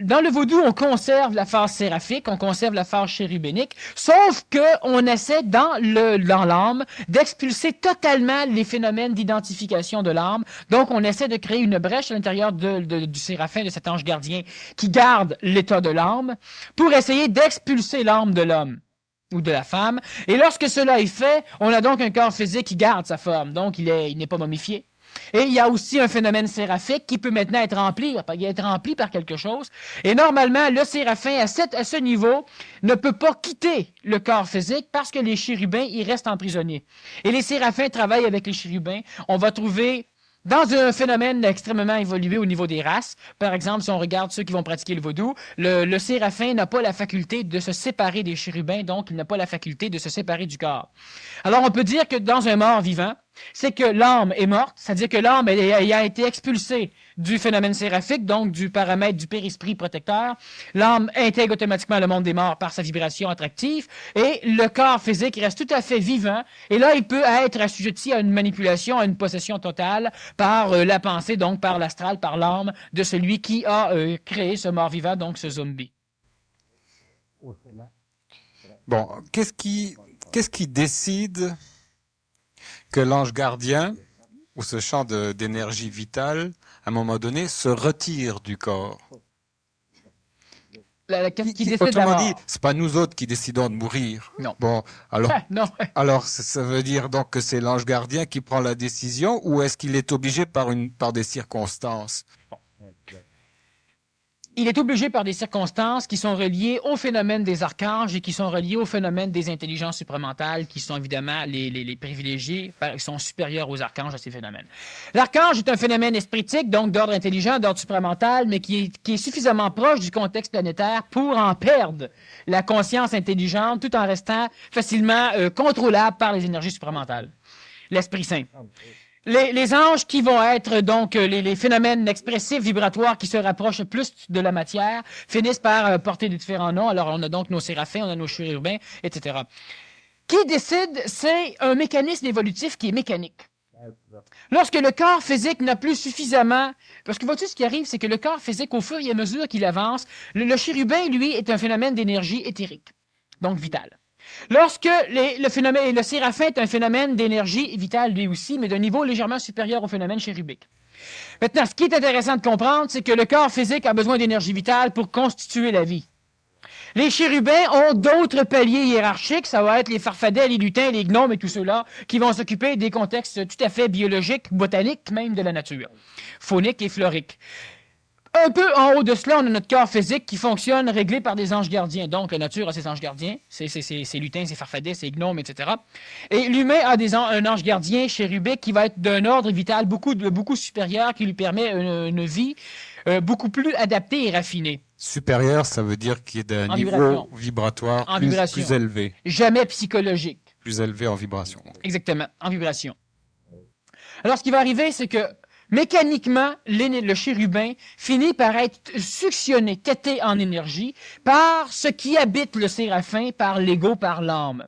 dans le vaudou, on conserve la phase séraphique, on conserve la phase chérubénique, sauf que on essaie dans l'âme d'expulser totalement les phénomènes d'identification de l'âme. Donc, on essaie de créer une brèche à l'intérieur du séraphin, de cet ange gardien, qui garde l'état de l'âme, pour essayer d'expulser l'âme de l'homme ou de la femme. Et lorsque cela est fait, on a donc un corps physique qui garde sa forme, donc il n'est pas momifié. Et il y a aussi un phénomène séraphique qui peut maintenant être rempli par quelque chose. Et normalement, le séraphin, à ce niveau, ne peut pas quitter le corps physique parce que les chérubins, ils restent emprisonnés. Et les séraphins travaillent avec les chérubins. On va trouver dans un phénomène extrêmement évolué au niveau des races, par exemple, si on regarde ceux qui vont pratiquer le vaudou, le séraphin n'a pas la faculté de se séparer des chérubins, donc il n'a pas la faculté de se séparer du corps. Alors, on peut dire que dans un mort vivant, c'est que l'âme est morte, c'est-à-dire que l'âme a été expulsée du phénomène séraphique, donc du paramètre du périsprit protecteur. L'âme intègre automatiquement le monde des morts par sa vibration attractive, et le corps physique reste tout à fait vivant, et là, il peut être assujetti à une manipulation, à une possession totale par la pensée, donc par l'astral, par l'âme de celui qui a créé ce mort-vivant, donc ce zombie. Bon, qu'est-ce qui décide que l'ange gardien, ou ce champ d'énergie vitale, à un moment donné, se retire du corps? Qu'est-ce qui décide de la Autrement mort? dit, c'est pas nous autres qui décidons de mourir. Non. Bon, alors, Non. alors ça veut dire donc que c'est l'ange gardien qui prend la décision, ou est-ce qu'il est obligé par des circonstances? Il est obligé par des circonstances qui sont reliées au phénomène des archanges et qui sont reliées au phénomène des intelligences supramentales, qui sont évidemment les privilégiés, qui sont supérieurs aux archanges à ces phénomènes. L'archange est un phénomène espritique, donc d'ordre intelligent, d'ordre supramental, mais qui est suffisamment proche du contexte planétaire pour en perdre la conscience intelligente, tout en restant facilement contrôlable par les énergies supramentales. L'Esprit Saint. Les anges qui vont être donc les phénomènes expressifs vibratoires qui se rapprochent plus de la matière finissent par porter des différents noms. Alors on a donc nos séraphins, on a nos chérubins, etc. Qui décide, c'est un mécanisme évolutif qui est mécanique. Lorsque le corps physique n'a plus suffisamment... Parce que vois-tu, ce qui arrive, c'est que le corps physique, au fur et à mesure qu'il avance, le chérubin, lui, est un phénomène d'énergie éthérique, donc vitale. Lorsque le séraphin est un phénomène d'énergie vitale lui aussi, mais d'un niveau légèrement supérieur au phénomène chérubique. Maintenant, ce qui est intéressant de comprendre, c'est que le corps physique a besoin d'énergie vitale pour constituer la vie. Les chérubins ont d'autres paliers hiérarchiques, ça va être les farfadets, les lutins, les gnomes et tout cela, qui vont s'occuper des contextes tout à fait biologiques, botaniques même de la nature, fauniques et floriques. Un peu en haut de cela, on a notre corps physique qui fonctionne réglé par des anges gardiens. Donc, la nature a ses anges gardiens, ses lutins, ses farfadets, ses gnomes, etc. Et l'humain a un ange gardien chérubin qui va être d'un ordre vital beaucoup supérieur, qui lui permet une vie beaucoup plus adaptée et raffinée. Supérieur, ça veut dire qu'il est d'un niveau vibratoire plus élevé. Jamais psychologique. Plus élevé en vibration. Exactement, en vibration. Alors, ce qui va arriver, c'est que mécaniquement, le chérubin finit par être suctionné, tété en énergie par ce qui habite le séraphin, par l'ego, par l'âme.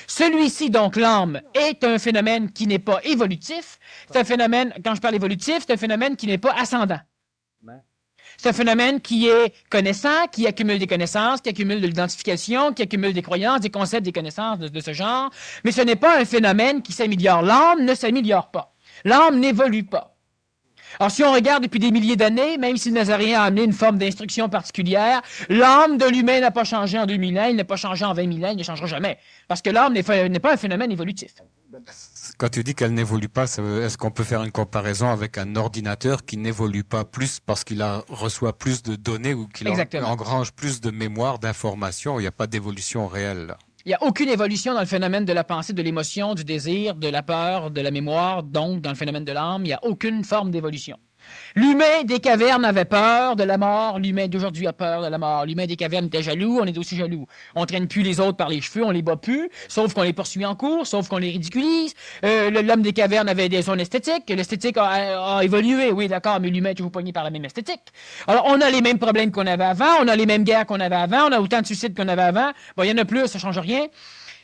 Celui-ci, donc l'âme, est un phénomène qui n'est pas évolutif. C'est un phénomène, quand je parle évolutif, c'est un phénomène qui n'est pas ascendant. C'est un phénomène qui est connaissant, qui accumule des connaissances, qui accumule de l'identification, qui accumule des croyances, des concepts, des connaissances de ce genre. Mais ce n'est pas un phénomène qui s'améliore. L'âme ne s'améliore pas. L'âme n'évolue pas. Alors, si on regarde depuis des milliers d'années, même si le Nazaréen a amené une forme d'instruction particulière, l'âme de l'humain n'a pas changé en 2000 ans, il n'a pas changé en 20 000 ans, il ne changera jamais. Parce que l'âme n'est pas un phénomène évolutif. Quand tu dis qu'elle n'évolue pas, est-ce qu'on peut faire une comparaison avec un ordinateur qui n'évolue pas plus parce qu'il reçoit plus de données ou qu'il engrange plus de mémoire, d'informations? Il n'y a pas d'évolution réelle, là. Il n'y a aucune évolution dans le phénomène de la pensée, de l'émotion, du désir, de la peur, de la mémoire, donc dans le phénomène de l'âme, il n'y a aucune forme d'évolution. L'humain des cavernes avait peur de la mort, l'humain d'aujourd'hui a peur de la mort. L'humain des cavernes était jaloux, on est aussi jaloux. On traîne plus les autres par les cheveux, on les bat plus, sauf qu'on les poursuit en cours, sauf qu'on les ridiculise. L'homme des cavernes avait son esthétique, l'esthétique a évolué, oui d'accord, mais l'humain est toujours pogné par la même esthétique. Alors on a les mêmes problèmes qu'on avait avant, on a les mêmes guerres qu'on avait avant, on a autant de suicides qu'on avait avant. Bon, il y en a plus, ça change rien.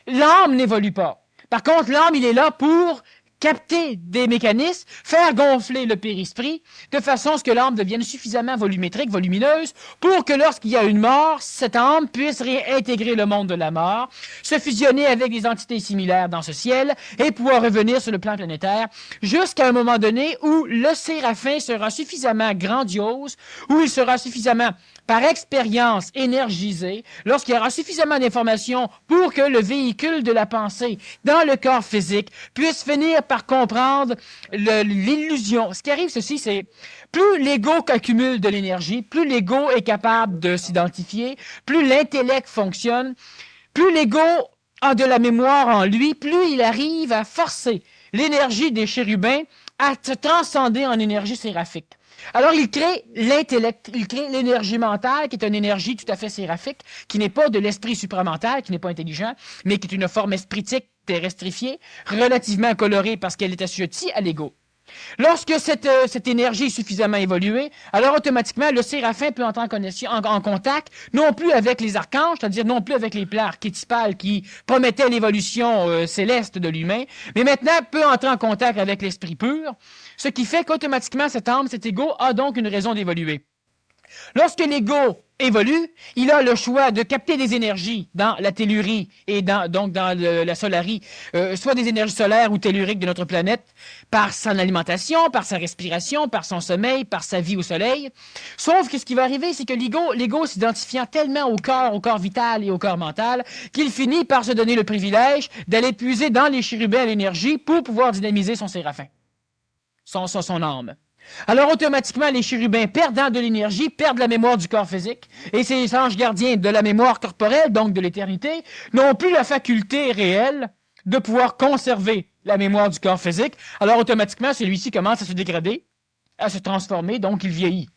L'âme n'évolue pas. Par contre, l'âme, il est là pour capter des mécanismes, faire gonfler le périsprit, de façon à ce que l'âme devienne suffisamment volumétrique, volumineuse, pour que lorsqu'il y a une mort, cette âme puisse réintégrer le monde de la mort, se fusionner avec des entités similaires dans ce ciel, et pouvoir revenir sur le plan planétaire, jusqu'à un moment donné où le séraphin sera suffisamment grandiose, où il sera suffisamment par expérience énergisée, lorsqu'il y aura suffisamment d'informations pour que le véhicule de la pensée dans le corps physique puisse finir par comprendre l'illusion. Ce qui arrive, ceci, c'est plus l'ego accumule de l'énergie, plus l'ego est capable de s'identifier, plus l'intellect fonctionne, plus l'ego a de la mémoire en lui, plus il arrive à forcer l'énergie des chérubins à se transcender en énergie séraphique. Alors, il crée l'intellect, il crée l'énergie mentale, qui est une énergie tout à fait séraphique, qui n'est pas de l'esprit supramental, qui n'est pas intelligent, mais qui est une forme espritique terrestrifiée, relativement colorée parce qu'elle est assujettie à l'ego. Lorsque cette énergie est suffisamment évoluée, alors automatiquement, le séraphin peut entrer en contact, non plus avec les archanges, c'est-à-dire non plus avec les plans archétypales qui promettaient l'évolution céleste de l'humain, mais maintenant peut entrer en contact avec l'esprit pur, ce qui fait qu'automatiquement, cette âme, cet ego, a donc une raison d'évoluer. Lorsque l'ego évolue, il a le choix de capter des énergies dans la tellurie et donc dans la solarie, soit des énergies solaires ou telluriques de notre planète, par son alimentation, par sa respiration, par son sommeil, par sa vie au soleil. Sauf que ce qui va arriver, c'est que l'ego s'identifiant tellement au corps vital et au corps mental, qu'il finit par se donner le privilège d'aller puiser dans les chérubins à l'énergie pour pouvoir dynamiser son séraphin, son âme. Alors, automatiquement, les chérubins, perdant de l'énergie, perdent la mémoire du corps physique, et ces anges gardiens de la mémoire corporelle, donc de l'éternité, n'ont plus la faculté réelle de pouvoir conserver la mémoire du corps physique. Alors, automatiquement, celui-ci commence à se dégrader, à se transformer, donc il vieillit.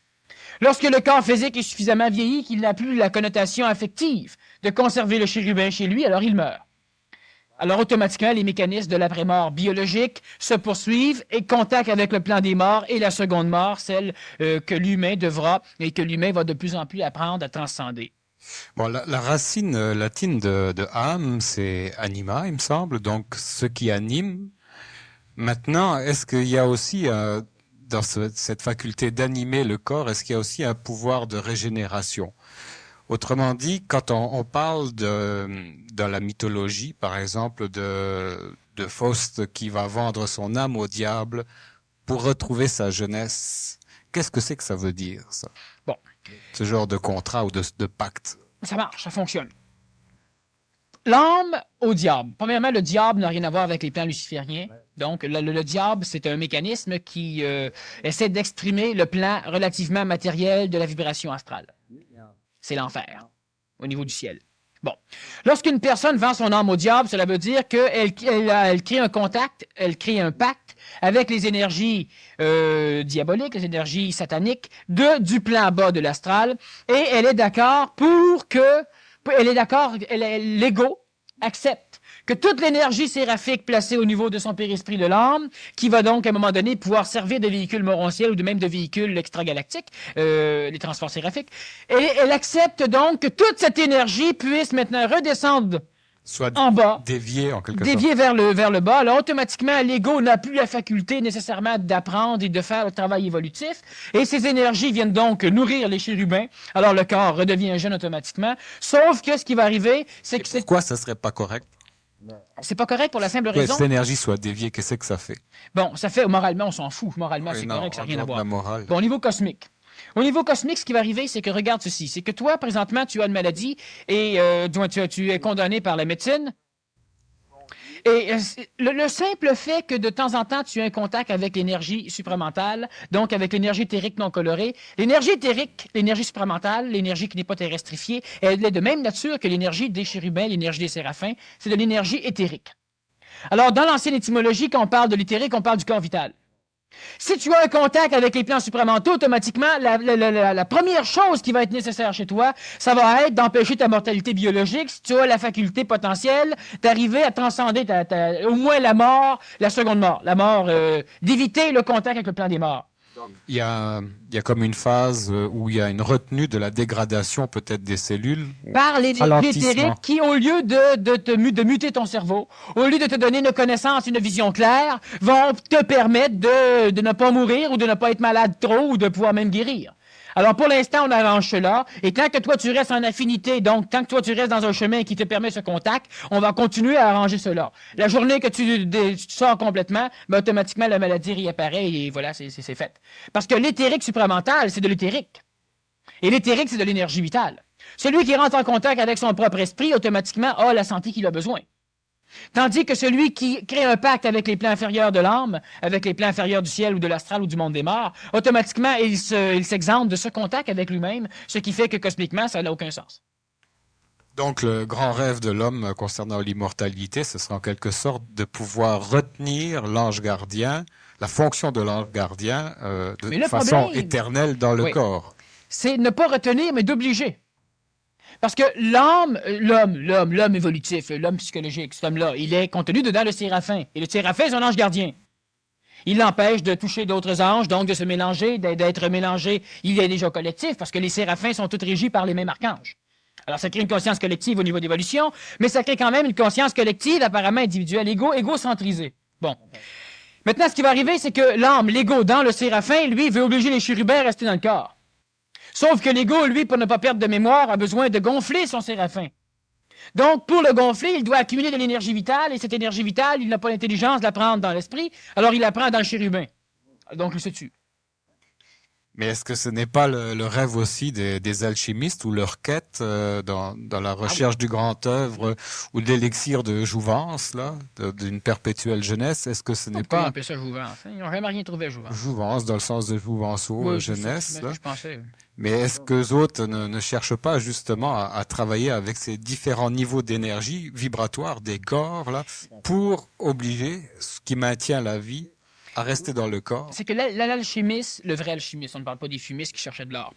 Lorsque le corps physique est suffisamment vieilli qu'il n'a plus la connotation affective de conserver le chérubin chez lui, alors il meurt. Alors, automatiquement, les mécanismes de l'après-mort biologique se poursuivent et contact avec le plan des morts et la seconde mort, celle que l'humain devra et que l'humain va de plus en plus apprendre à transcender. Bon, la racine latine de âme, c'est anima, il me semble, donc ce qui anime. Maintenant, est-ce qu'il y a aussi, dans cette faculté d'animer le corps, est-ce qu'il y a aussi un pouvoir de régénération? Autrement dit, quand on parle dans la mythologie, par exemple, de Faust qui va vendre son âme au diable pour retrouver sa jeunesse, qu'est-ce que c'est que ça veut dire, ça? Bon. Ce genre de contrat ou de pacte. Ça marche, ça fonctionne. L'âme au diable. Premièrement, le diable n'a rien à voir avec les plans lucifériens. Donc, le diable, c'est un mécanisme qui essaie d'exprimer le plan relativement matériel de la vibration astrale. C'est l'enfer, au niveau du ciel. Bon. Lorsqu'une personne vend son âme au diable, cela veut dire qu'elle crée un contact, elle crée un pacte avec les énergies diaboliques, les énergies sataniques du plan bas de l'astral, et elle est d'accord l'ego accepte que toute l'énergie séraphique placée au niveau de son périsprit de l'âme, qui va donc à un moment donné pouvoir servir de véhicule morontiel ou de même de véhicule extragalactique, les transports séraphiques, elle accepte donc que toute cette énergie puisse maintenant redescendre soit en bas, dévié en quelque dévié sorte. vers le bas. Alors automatiquement, l'ego n'a plus la faculté nécessairement d'apprendre et de faire le travail évolutif, et ces énergies viennent donc nourrir les chérubins. Alors le corps redevient jeune automatiquement, sauf que ce qui va arriver, c'est que Pourquoi ça serait pas correct? c'est pas correct pour la simple Que raison. cette énergie soit déviée, qu'est-ce que ça fait? Bon, ça fait, moralement, on s'en fout. Moralement, Oui, c'est non, correct, ça n'a en rien à dehors de voir. la morale. Bon, au niveau cosmique. Au niveau cosmique, ce qui va arriver, c'est que regarde ceci. C'est que toi, présentement, tu as une maladie et tu es condamné par la médecine. Et le simple fait que de temps en temps, tu aies un contact avec l'énergie supramentale, donc avec l'énergie éthérique non colorée, l'énergie éthérique, l'énergie supramentale, l'énergie qui n'est pas terrestrifiée, elle est de même nature que l'énergie des chérubins, l'énergie des séraphins, c'est de l'énergie éthérique. Alors, dans l'ancienne étymologie, quand on parle de l'éthérique, on parle du corps vital. Si tu as un contact avec les plans supramentaux, automatiquement, la première chose qui va être nécessaire chez toi, ça va être d'empêcher ta mortalité biologique, si tu as la faculté potentielle d'arriver à transcender au moins la mort, la seconde mort, la mort, d'éviter le contact avec le plan des morts. Il y a comme une phase où il y a une retenue de la dégradation peut-être des cellules. Par les Ralentissement. éthériques qui, au lieu de muter ton cerveau, au lieu de te donner une connaissance, une vision claire, vont te permettre de ne pas mourir ou de ne pas être malade trop ou de pouvoir même guérir. Alors, pour l'instant, on arrange cela. Et tant que toi, tu restes en affinité, donc tant que toi, tu restes dans un chemin qui te permet ce contact, on va continuer à arranger cela. La journée que tu sors complètement, ben, automatiquement, la maladie réapparaît et voilà, c'est fait. Parce que l'éthérique supramental, c'est de l'éthérique. Et l'éthérique, c'est de l'énergie vitale. Celui qui rentre en contact avec son propre esprit, automatiquement, a la santé qu'il a besoin. Tandis que celui qui crée un pacte avec les plans inférieurs de l'âme, avec les plans inférieurs du ciel ou de l'astral ou du monde des morts, automatiquement, il s'exempte de ce contact avec lui-même, ce qui fait que cosmiquement, ça n'a aucun sens. Donc, le grand rêve de l'homme concernant l'immortalité, ce sera en quelque sorte de pouvoir retenir l'ange gardien, la fonction de l'ange gardien, de façon éternelle dans le corps. C'est ne pas retenir, mais d'obliger. Parce que l'homme évolutif, l'homme psychologique, cet homme-là, il est contenu dedans le séraphin. Et le séraphin, c'est un ange gardien. Il l'empêche de toucher d'autres anges, donc de se mélanger, d'être mélangé. Il est déjà collectif, parce que les séraphins sont tous régis par les mêmes archanges. Alors, ça crée une conscience collective au niveau d'évolution, mais ça crée quand même une conscience collective, apparemment individuelle, égocentrisée. Bon. Maintenant, ce qui va arriver, c'est que l'âme, l'ego dans le séraphin, lui, veut obliger les chérubins à rester dans le corps. Sauf que l'ego, lui, pour ne pas perdre de mémoire, a besoin de gonfler son séraphin. Donc, pour le gonfler, il doit accumuler de l'énergie vitale, et cette énergie vitale, il n'a pas l'intelligence de la prendre dans l'esprit, alors il la prend dans le chérubin. Donc, il se tue. Mais est-ce que ce n'est pas le rêve aussi des alchimistes ou leur quête dans la recherche du grand œuvre ou de l'élixir de jouvence, là, d'une perpétuelle jeunesse? Est-ce que ce n'est pas... On appelle ça jouvence. Ils n'ont jamais rien trouvé à jouvence. Jouvence, dans le sens de jouvenceau, jeunesse. Là. Je pensais. Mais est-ce qu'eux autres ne cherchent pas justement à travailler avec ces différents niveaux d'énergie vibratoire des corps, là, pour obliger ce qui maintient la vie à rester dans le corps? C'est que l'alchimiste, le vrai alchimiste, on ne parle pas des fumistes qui cherchaient de l'or.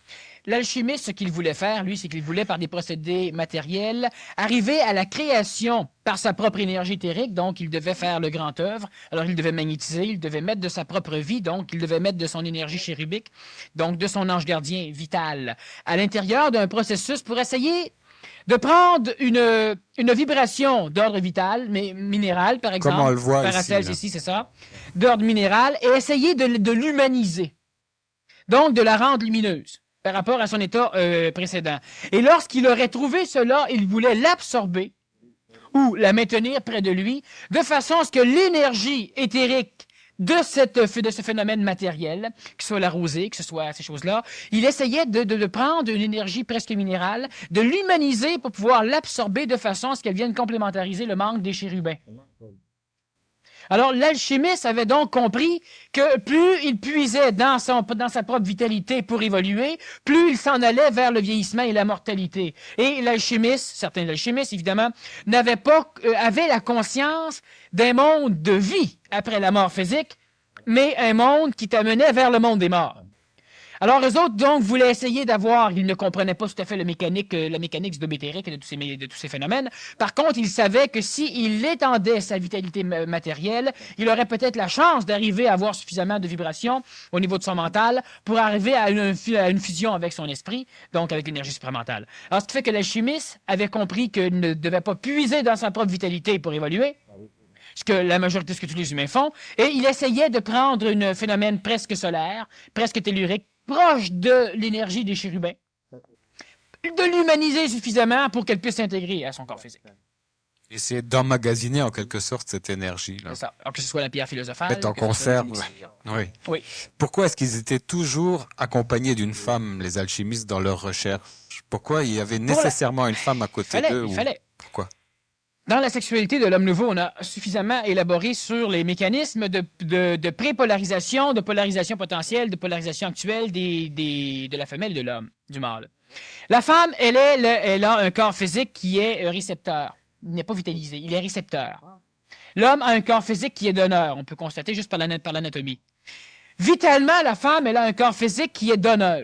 L'alchimiste, ce qu'il voulait faire, lui, c'est qu'il voulait, par des procédés matériels, arriver à la création par sa propre énergie éthérique. Donc, il devait faire le grand œuvre. Alors, il devait magnétiser, il devait mettre de sa propre vie. Donc, il devait mettre de son énergie chérubique, donc de son ange gardien vital, à l'intérieur d'un processus pour essayer de prendre une vibration d'ordre vital, mais minéral, par exemple. Comme on le voit Paracels ici, c'est ça. D'ordre minéral, et essayer de l'humaniser. Donc, de la rendre lumineuse par rapport à son état précédent. Et lorsqu'il aurait trouvé cela, il voulait l'absorber ou la maintenir près de lui, de façon à ce que l'énergie éthérique de ce phénomène matériel, que ce soit la rosée, que ce soit ces choses-là, il essayait de prendre une énergie presque minérale, de l'humaniser pour pouvoir l'absorber de façon à ce qu'elle vienne complémentariser le manque des chérubins. Alors, l'alchimiste avait donc compris que plus il puisait dans sa propre vitalité pour évoluer, plus il s'en allait vers le vieillissement et la mortalité. Et l'alchimiste, certains alchimistes, évidemment, avaient la conscience d'un monde de vie après la mort physique, mais un monde qui t'amenait vers le monde des morts. Alors, eux autres, donc, voulaient essayer d'avoir, ils ne comprenaient pas tout à fait la mécanique du globe éthérique et de tous ces phénomènes. Par contre, ils savaient que s'il étendait sa vitalité matérielle, il aurait peut-être la chance d'arriver à avoir suffisamment de vibrations au niveau de son mental pour arriver à une fusion avec son esprit, donc avec l'énergie supramentale. Alors, ce qui fait que l'alchimiste avait compris qu'il ne devait pas puiser dans sa propre vitalité pour évoluer, ce que la majorité de ce que tous les humains font, et il essayait de prendre un phénomène presque solaire, presque tellurique, proche de l'énergie des chérubins, de l'humaniser suffisamment pour qu'elle puisse s'intégrer à son corps physique. Essayer d'emmagasiner en quelque sorte cette énergie-là. C'est ça. Alors que ce soit la pierre philosophale. En conserve. Oui. Oui. Pourquoi est-ce qu'ils étaient toujours accompagnés d'une femme, les alchimistes, dans leur recherche? Pourquoi il y avait nécessairement une femme à côté d'eux? Il fallait. Pourquoi? Dans la sexualité de l'homme nouveau, on a suffisamment élaboré sur les mécanismes de prépolarisation, de polarisation potentielle, de polarisation actuelle de la femelle et de l'homme, du mâle. La femme, elle a un corps physique qui est récepteur. Il n'est pas vitalisé, il est récepteur. L'homme a un corps physique qui est donneur, on peut constater juste par l'anatomie. Vitalement, la femme, elle a un corps physique qui est donneur.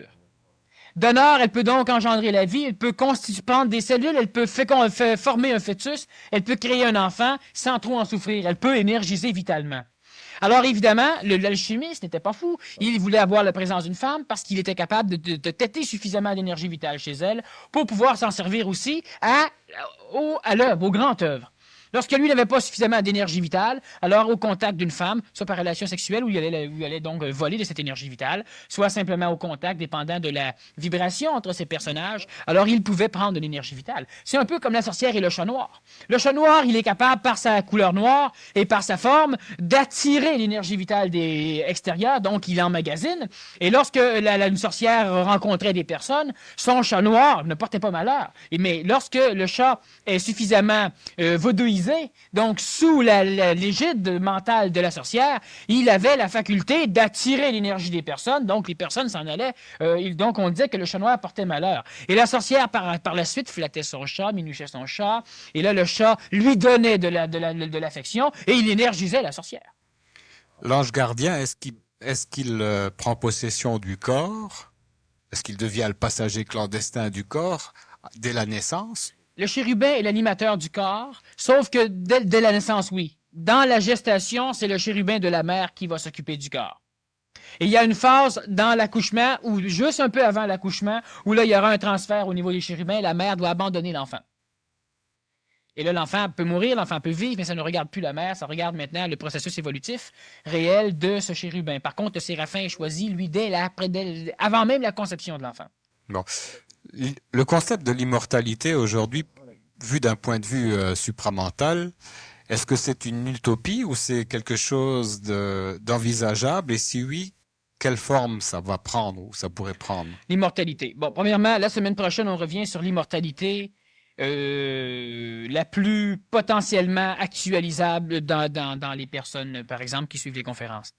Donneur, elle peut donc engendrer la vie, elle peut prendre des cellules, elle peut former un fœtus, elle peut créer un enfant sans trop en souffrir, elle peut énergiser vitalement. Alors évidemment, l'alchimiste n'était pas fou. Il voulait avoir la présence d'une femme parce qu'il était capable de têter suffisamment d'énergie vitale chez elle pour pouvoir s'en servir aussi à l'œuvre, aux grandes œuvres. Lorsque lui n'avait pas suffisamment d'énergie vitale, alors au contact d'une femme, soit par relation sexuelle où il allait donc voler de cette énergie vitale, soit simplement au contact, dépendant de la vibration entre ces personnages, alors il pouvait prendre de l'énergie vitale. C'est un peu comme la sorcière et le chat noir. Le chat noir, il est capable, par sa couleur noire et par sa forme, d'attirer l'énergie vitale des extérieurs, donc il emmagasine. Et lorsque une sorcière rencontrait des personnes, son chat noir ne portait pas malheur. Mais lorsque le chat est suffisamment vaudouisé, donc sous l'égide mentale de la sorcière, il avait la faculté d'attirer l'énergie des personnes, donc les personnes s'en allaient, donc on disait que le chat noir portait malheur. Et la sorcière, par la suite, flattait son chat, minouchait son chat, et là, le chat lui donnait de l'affection, et il énergisait la sorcière. L'ange gardien, est-ce qu'il prend possession du corps? Est-ce qu'il devient le passager clandestin du corps dès la naissance? Le chérubin est l'animateur du corps, sauf que dès la naissance, oui. Dans la gestation, c'est le chérubin de la mère qui va s'occuper du corps. Et il y a une phase dans l'accouchement, ou juste un peu avant l'accouchement, où là, il y aura un transfert au niveau des chérubins, la mère doit abandonner l'enfant. Et là, l'enfant peut mourir, l'enfant peut vivre, mais ça ne regarde plus la mère, ça regarde maintenant le processus évolutif réel de ce chérubin. Par contre, le séraphin est choisi, lui, avant même la conception de l'enfant. Bon. Le concept de l'immortalité aujourd'hui, vu d'un point de vue supramental, est-ce que c'est une utopie ou c'est quelque chose d'envisageable? Et si oui, quelle forme ça va prendre ou ça pourrait prendre? L'immortalité. Bon, premièrement, la semaine prochaine, on revient sur l'immortalité la plus potentiellement actualisable dans les personnes, par exemple, qui suivent les conférences.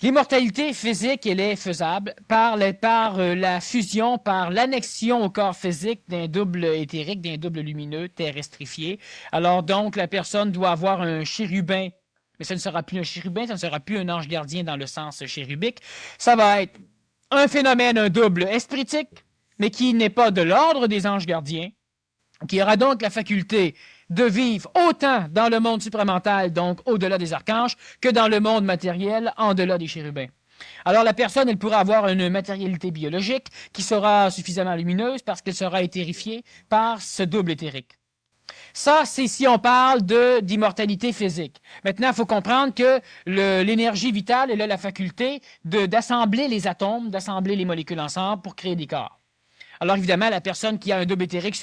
L'immortalité physique, elle est faisable par la fusion, par l'annexion au corps physique d'un double éthérique, d'un double lumineux terrestrifié. Alors donc, la personne doit avoir un chérubin, mais ce ne sera plus un chérubin, ce ne sera plus un ange gardien dans le sens chérubique. Ça va être un phénomène, un double espritique, mais qui n'est pas de l'ordre des anges gardiens, qui aura donc la faculté de vivre autant dans le monde supramental, donc au-delà des archanges, que dans le monde matériel, en delà des chérubins. Alors la personne, elle pourra avoir une matérialité biologique qui sera suffisamment lumineuse parce qu'elle sera éthérifiée par ce double éthérique. Ça, c'est si on parle d'immortalité physique. Maintenant, il faut comprendre que l'énergie vitale, elle a la faculté d'assembler les atomes, d'assembler les molécules ensemble pour créer des corps. Alors évidemment, la personne qui a un double éthérique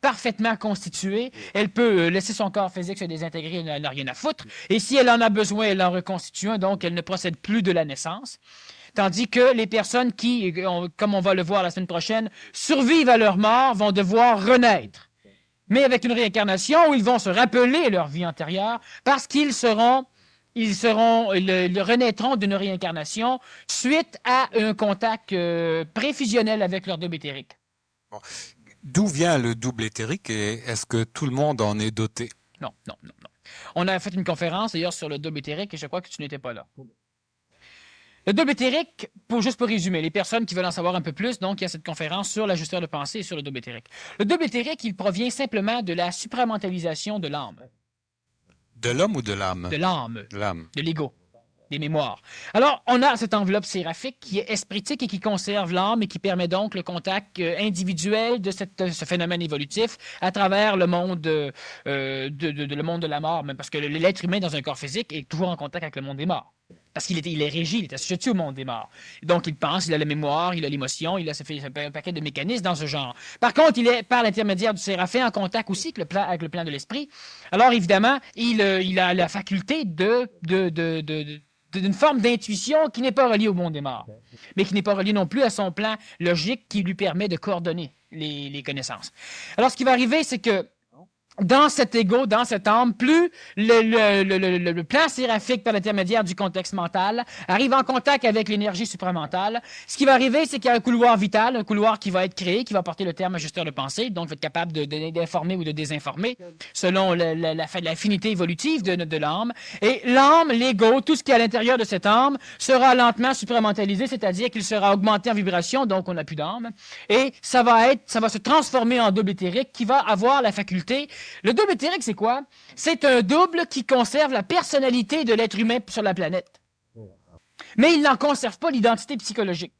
parfaitement constituée, elle peut laisser son corps physique se désintégrer, elle n'a rien à foutre. Et si elle en a besoin, elle en reconstitue un, donc elle ne procède plus de la naissance. Tandis que les personnes qui, comme on va le voir la semaine prochaine, survivent à leur mort, vont devoir renaître. Mais avec une réincarnation où ils vont se rappeler leur vie antérieure parce qu'ils renaîtront d'une réincarnation suite à un contact préfusionnel avec leur double éthérique. Bon. D'où vient le double éthérique et est-ce que tout le monde en est doté? Non. On a fait une conférence d'ailleurs sur le double éthérique et je crois que tu n'étais pas là. Le double éthérique, juste pour résumer, les personnes qui veulent en savoir un peu plus, donc il y a cette conférence sur l'ajusteur de pensée et sur le double éthérique. Le double éthérique, il provient simplement de la supramentalisation de l'âme. De l'homme ou de l'âme? De l'âme. L'âme. De l'ego. Des mémoires. Alors, on a cette enveloppe séraphique qui est espritique et qui conserve l'âme et qui permet donc le contact individuel de ce phénomène évolutif à travers le monde, le monde de la mort, même parce que l'être humain dans un corps physique est toujours en contact avec le monde des morts. Parce qu'il est régi, il est assujetti au monde des morts. Donc, il pense, il a la mémoire, il a l'émotion, il a un paquet de mécanismes dans ce genre. Par contre, il est, par l'intermédiaire du séraphin, en contact aussi avec le plan de l'esprit. Alors, évidemment, il a la faculté d'une forme d'intuition qui n'est pas reliée au monde des morts, mais qui n'est pas reliée non plus à son plan logique qui lui permet de coordonner les connaissances. Alors, ce qui va arriver, c'est que dans cet ego, dans cette âme, plus le plan séraphique par l'intermédiaire du contexte mental arrive en contact avec l'énergie supramentale. Ce qui va arriver, c'est qu'il y a un couloir vital, un couloir qui va être créé, qui va porter le terme ajusteur de pensée, donc va être capable d'informer ou de désinformer selon l'affinité évolutive de l'âme. Et l'âme, l'ego, tout ce qui est à l'intérieur de cette âme sera lentement supramentalisé, c'est-à-dire qu'il sera augmenté en vibration, donc on n'a plus d'âme. Et ça va se transformer en double éthérique qui va avoir la faculté. Le double éthérique, c'est quoi? C'est un double qui conserve la personnalité de l'être humain sur la planète. Mais il n'en conserve pas l'identité psychologique.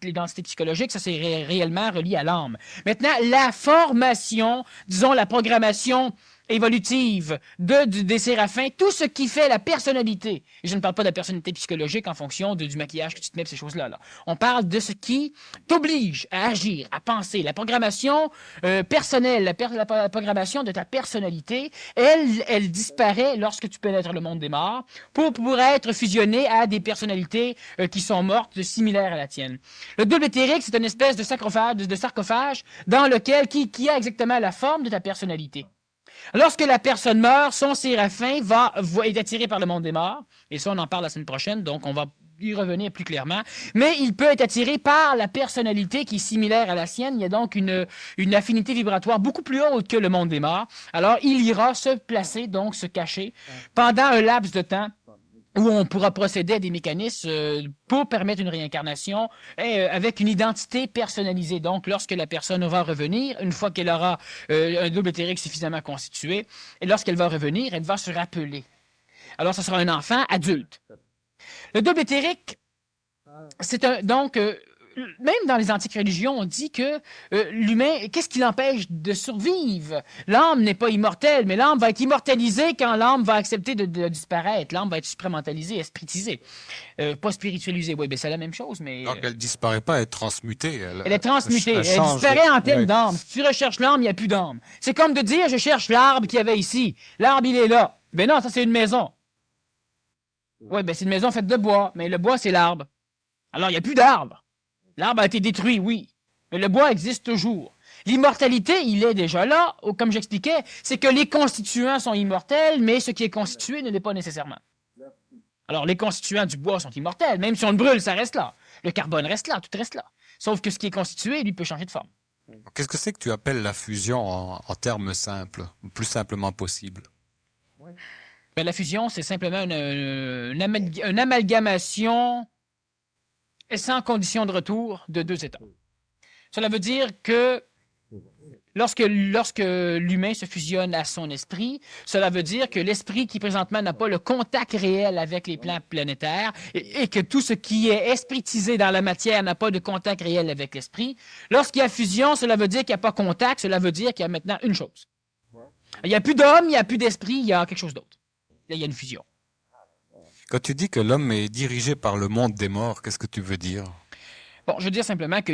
L'identité psychologique, ça c'est réellement relié à l'âme. Maintenant, la formation, disons la programmation évolutive des séraphins, tout ce qui fait la personnalité. Et je ne parle pas de la personnalité psychologique en fonction du maquillage que tu te mets, ces choses-là. Là. On parle de ce qui t'oblige à agir, à penser. La programmation personnelle, la programmation de ta personnalité, elle disparaît lorsque tu pénètres le monde des morts pour être fusionnée à des personnalités qui sont mortes, similaires à la tienne. Le double éthérique, c'est une espèce de sarcophage dans lequel qui a exactement la forme de ta personnalité. Lorsque la personne meurt, son séraphin est attiré par le monde des morts, et ça on en parle la semaine prochaine, donc on va y revenir plus clairement, mais il peut être attiré par la personnalité qui est similaire à la sienne, il y a donc une affinité vibratoire beaucoup plus haute que le monde des morts, alors il ira se placer, donc se cacher, pendant un laps de temps, où on pourra procéder à des mécanismes pour permettre une réincarnation avec une identité personnalisée. Donc, lorsque la personne va revenir, une fois qu'elle aura un double éthérique suffisamment constitué, et lorsqu'elle va revenir, elle va se rappeler. Alors, ce sera un enfant adulte. Le double éthérique, donc, même dans les antiques religions, on dit que l'humain, qu'est-ce qui l'empêche de survivre? L'âme n'est pas immortelle, mais l'âme va être immortalisée quand l'âme va accepter de disparaître. L'âme va être supramentalisée, espiritisée. Pas spiritualisée, oui, ben c'est la même chose, mais... Donc elle disparaît pas, elle est transmutée. Elle est transmutée, elle disparaît en termes d'âme. Si tu recherches l'âme, il n'y a plus d'âme. C'est comme de dire, je cherche l'arbre qu'il y avait ici. L'arbre, il est là. Ben non, ça c'est une maison. Oui, ben c'est une maison faite de bois, mais le bois, c'est l'arbre. Alors, il n'y a plus d'arbre. L'arbre a été détruit, oui, mais le bois existe toujours. L'immortalité, il est déjà là. Comme j'expliquais, c'est que les constituants sont immortels, mais ce qui est constitué ne l'est pas nécessairement. Alors, les constituants du bois sont immortels. Même si on le brûle, ça reste là. Le carbone reste là, tout reste là. Sauf que ce qui est constitué, lui, peut changer de forme. Qu'est-ce que c'est que tu appelles la fusion en termes simples, le plus simplement possible? Ben, la fusion, c'est simplement une amalgamation sans condition de retour de deux états. Cela veut dire que lorsque l'humain se fusionne à son esprit, cela veut dire que l'esprit qui présentement n'a pas le contact réel avec les plans planétaires et que tout ce qui est espritisé dans la matière n'a pas de contact réel avec l'esprit. Lorsqu'il y a fusion, cela veut dire qu'il n'y a pas contact, cela veut dire qu'il y a maintenant une chose. Il n'y a plus d'homme, il n'y a plus d'esprit, il y a quelque chose d'autre. Là, il y a une fusion. Quand tu dis que l'homme est dirigé par le monde des morts, qu'est-ce que tu veux dire? Bon, je veux dire simplement que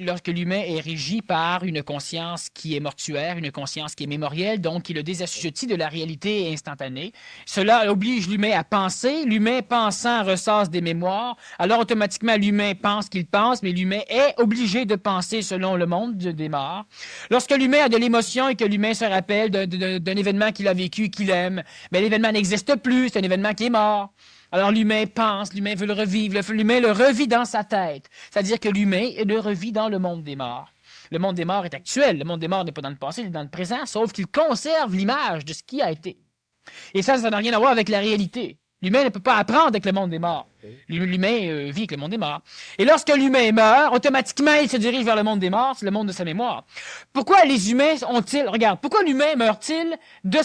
lorsque l'humain est régi par une conscience qui est mortuaire, une conscience qui est mémorielle, donc il est désassujetti de la réalité instantanée, cela oblige l'humain à penser. L'humain pensant ressasse des mémoires. Alors automatiquement, l'humain pense qu'il pense, mais l'humain est obligé de penser selon le monde des morts. Lorsque l'humain a de l'émotion et que l'humain se rappelle d'un événement qu'il a vécu, qu'il aime, mais l'événement n'existe plus, c'est un événement qui est mort. Alors l'humain pense, l'humain veut le revivre, l'humain le revit dans sa tête. C'est-à-dire que l'humain le revit dans le monde des morts. Le monde des morts est actuel, le monde des morts n'est pas dans le passé, il est dans le présent, sauf qu'il conserve l'image de ce qui a été. Et ça n'a rien à voir avec la réalité. L'humain ne peut pas apprendre avec le monde des morts. L'humain vit avec le monde des morts. Et lorsque l'humain meurt, automatiquement, il se dirige vers le monde des morts, c'est le monde de sa mémoire. Pourquoi les humains pourquoi l'humain meurt-il de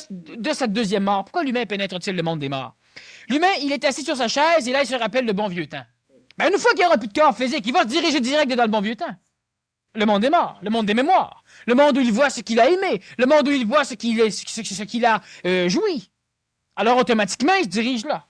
cette deuxième mort? Pourquoi l'humain pénètre-t-il le monde des morts? L'humain, il est assis sur sa chaise et là, il se rappelle le bon vieux temps. Ben, une fois qu'il n'y aura plus de corps physique, il va se diriger direct dans le bon vieux temps. Le monde des morts, le monde des mémoires, le monde où il voit ce qu'il a aimé, le monde où il voit ce qu'il a joui. Alors, automatiquement, il se dirige là.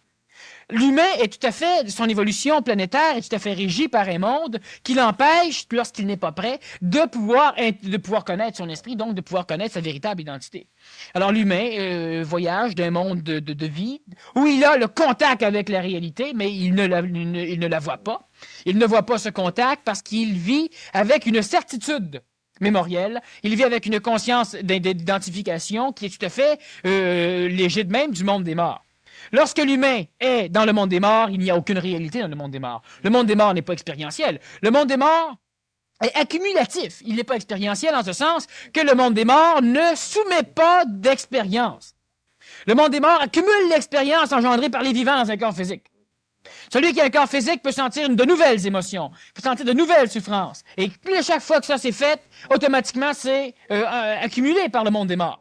L'humain est tout à fait, son évolution planétaire est tout à fait régie par un monde qui l'empêche, lorsqu'il n'est pas prêt, de pouvoir connaître son esprit, donc de pouvoir connaître sa véritable identité. Alors l'humain voyage d'un monde de vie où il a le contact avec la réalité, mais il ne la voit pas. Il ne voit pas ce contact parce qu'il vit avec une certitude mémorielle. Il vit avec une conscience d'identification qui est tout à fait légère même du monde des morts. Lorsque l'humain est dans le monde des morts, il n'y a aucune réalité dans le monde des morts. Le monde des morts n'est pas expérientiel. Le monde des morts est accumulatif. Il n'est pas expérientiel en ce sens que le monde des morts ne soumet pas d'expérience. Le monde des morts accumule l'expérience engendrée par les vivants dans un corps physique. Celui qui a un corps physique peut sentir de nouvelles émotions, peut sentir de nouvelles souffrances. Et chaque fois que ça s'est fait, automatiquement, c'est accumulé par le monde des morts.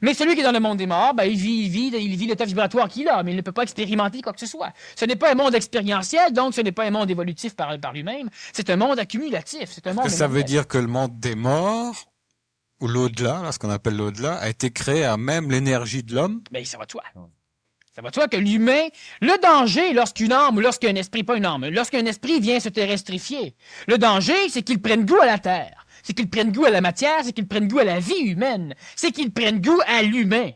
Mais celui qui est dans le monde des morts, ben, il vit l'état vibratoire qu'il a, mais il ne peut pas expérimenter quoi que ce soit. Ce n'est pas un monde expérientiel, donc ce n'est pas un monde évolutif par lui-même. C'est un monde accumulatif. C'est un monde. Ça veut dire que le monde des morts, ou l'au-delà, ce qu'on appelle l'au-delà, a été créé à même l'énergie de l'homme? Ben, ça va de soi. Ça va de soi que l'humain, le danger lorsqu'une âme ou lorsqu'un esprit, pas une âme, lorsqu'un esprit vient se terrestrifier, le danger, c'est qu'il prenne goût à la terre, c'est qu'il prenne goût à la matière, c'est qu'il prenne goût à la vie humaine, c'est qu'il prenne goût à l'humain.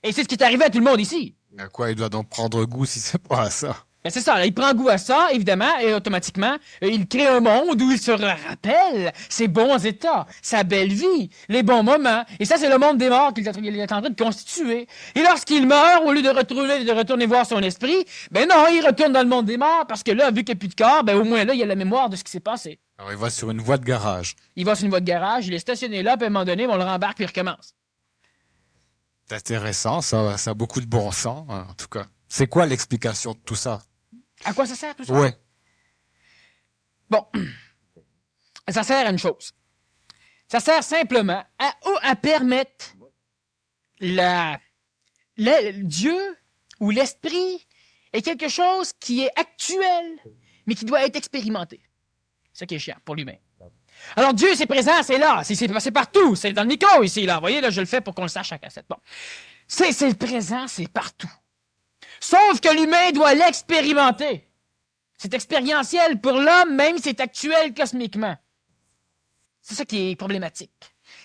Et c'est ce qui est arrivé à tout le monde ici. À quoi il doit donc prendre goût si c'est pas à ça? Ben c'est ça, là, il prend goût à ça, évidemment, et automatiquement, il crée un monde où il se rappelle ses bons états, sa belle vie, les bons moments. Et ça, c'est le monde des morts qu'il est en train de constituer. Et lorsqu'il meurt, au lieu de retourner voir son esprit, ben non, il retourne dans le monde des morts, parce que là, vu qu'il n'y a plus de corps, ben au moins là, il y a la mémoire de ce qui s'est passé. Alors il va sur une voie de garage. Il va sur une voie de garage, il est stationné là, puis à un moment donné, on le rembarque, puis il recommence. C'est intéressant, ça a beaucoup de bon sens, hein, en tout cas. C'est quoi l'explication de tout ça? À quoi ça sert tout ça? Ouais. Bon, ça sert à une chose. Ça sert simplement à permettre Dieu ou l'esprit est quelque chose qui est actuel, mais qui doit être expérimenté. C'est ça qui est chiant pour l'humain. Alors Dieu, c'est présent, c'est là, c'est partout, c'est dans le micro ici, là. Vous voyez, là, je le fais pour qu'on le sache à cassette. Bon. C'est présent, c'est partout. Sauf que l'humain doit l'expérimenter. C'est expérientiel pour l'homme, même si c'est actuel cosmiquement. C'est ça qui est problématique.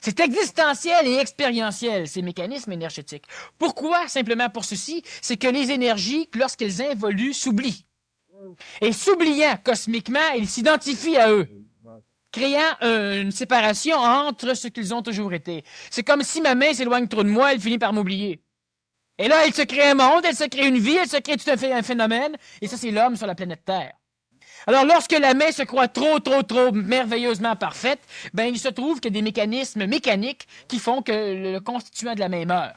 C'est existentiel et expérientiel, ces mécanismes énergétiques. Pourquoi? Simplement pour ceci, c'est que les énergies, lorsqu'elles involuent, s'oublient. Et s'oubliant cosmiquement, ils s'identifient à eux, créant une séparation entre ce qu'ils ont toujours été. C'est comme si ma main s'éloigne trop de moi, elle finit par m'oublier. Et là, elle se crée un monde, elle se crée une vie, elle se crée tout un phénomène, et ça, c'est l'homme sur la planète Terre. Alors, lorsque la main se croit trop merveilleusement parfaite, ben, il se trouve qu'il y a des mécanismes mécaniques qui font que le constituant de la main meurt.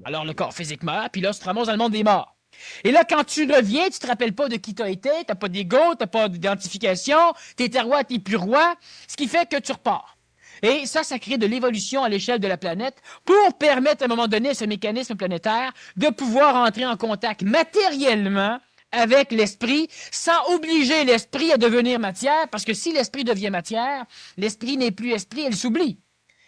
Alors, le corps physique meurt, puis là, tu te ramasses dans le monde des morts. Et là, quand tu reviens, tu te rappelles pas de qui t'as été, t'as pas d'ego, t'as pas d'identification, t'es roi, t'es plus roi, ce qui fait que tu repars. Et ça crée de l'évolution à l'échelle de la planète pour permettre à un moment donné à ce mécanisme planétaire de pouvoir entrer en contact matériellement avec l'esprit sans obliger l'esprit à devenir matière, parce que si l'esprit devient matière, l'esprit n'est plus esprit, elle s'oublie.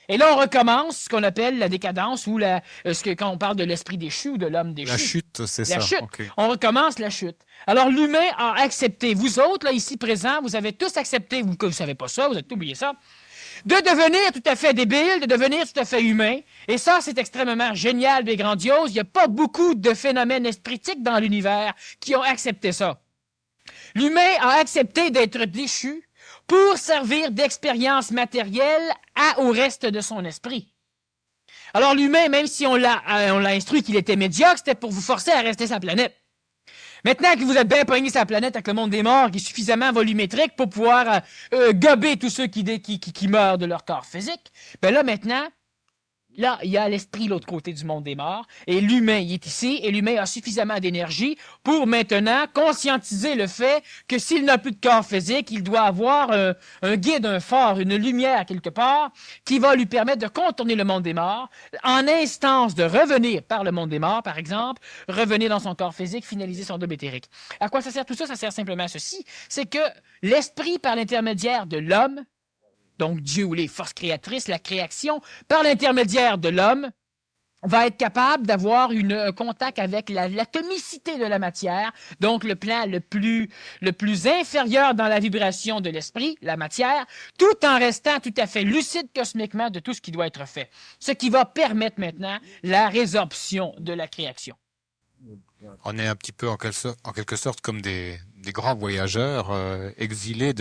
Et là, on recommence ce qu'on appelle la décadence ou quand on parle de l'esprit déchu ou de l'homme déchu. La chute, c'est ça. La chute. Okay. On recommence la chute. Alors, l'humain a accepté. Vous autres, là, ici présents, vous avez tous accepté, vous ne savez pas ça, vous avez oublié ça, de devenir tout à fait débile, de devenir tout à fait humain. Et ça, c'est extrêmement génial et grandiose. Il n'y a pas beaucoup de phénomènes espritiques dans l'univers qui ont accepté ça. L'humain a accepté d'être déchu pour servir d'expérience matérielle au reste de son esprit. Alors l'humain, même si on l'a instruit qu'il était médiocre, c'était pour vous forcer à rester sur la planète. Maintenant que vous êtes bien pogné sur la planète avec le monde des morts qui est suffisamment volumétrique pour pouvoir gober tous ceux qui meurent de leur corps physique, ben là maintenant, là, il y a l'esprit de l'autre côté du monde des morts, et l'humain, il est ici, et l'humain a suffisamment d'énergie pour maintenant conscientiser le fait que s'il n'a plus de corps physique, il doit avoir un guide, un phare, une lumière quelque part, qui va lui permettre de contourner le monde des morts, en instance de revenir par le monde des morts, par exemple, revenir dans son corps physique, finaliser son dôme éthérique. À quoi ça sert tout ça? Ça sert simplement à ceci, c'est que l'esprit, par l'intermédiaire de l'homme, donc Dieu ou les forces créatrices, la création, par l'intermédiaire de l'homme, va être capable d'avoir un contact avec l'atomicité de la matière, donc le plan le plus inférieur dans la vibration de l'esprit, la matière, tout en restant tout à fait lucide cosmiquement de tout ce qui doit être fait. Ce qui va permettre maintenant la résorption de la création. On est un petit peu en quelque sorte comme des grands voyageurs exilés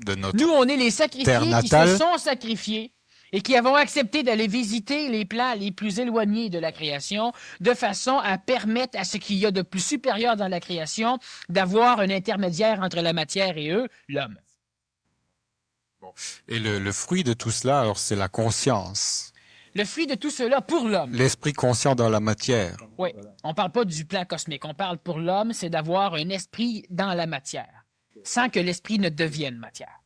de notre Nous, on est les terre sacrifiés qui natale. se sont sacrifiés et qui avons accepté d'aller visiter les plans les plus éloignés de la création, de façon à permettre à ce qu'il y a de plus supérieur dans la création d'avoir un intermédiaire entre la matière et eux, l'homme. Et le fruit de tout cela, alors c'est la conscience. Le fruit de tout cela pour l'homme. L'esprit conscient dans la matière. Oui, on parle pas du plan cosmique. On parle pour l'homme, c'est d'avoir un esprit dans la matière, sans que l'esprit ne devienne matière.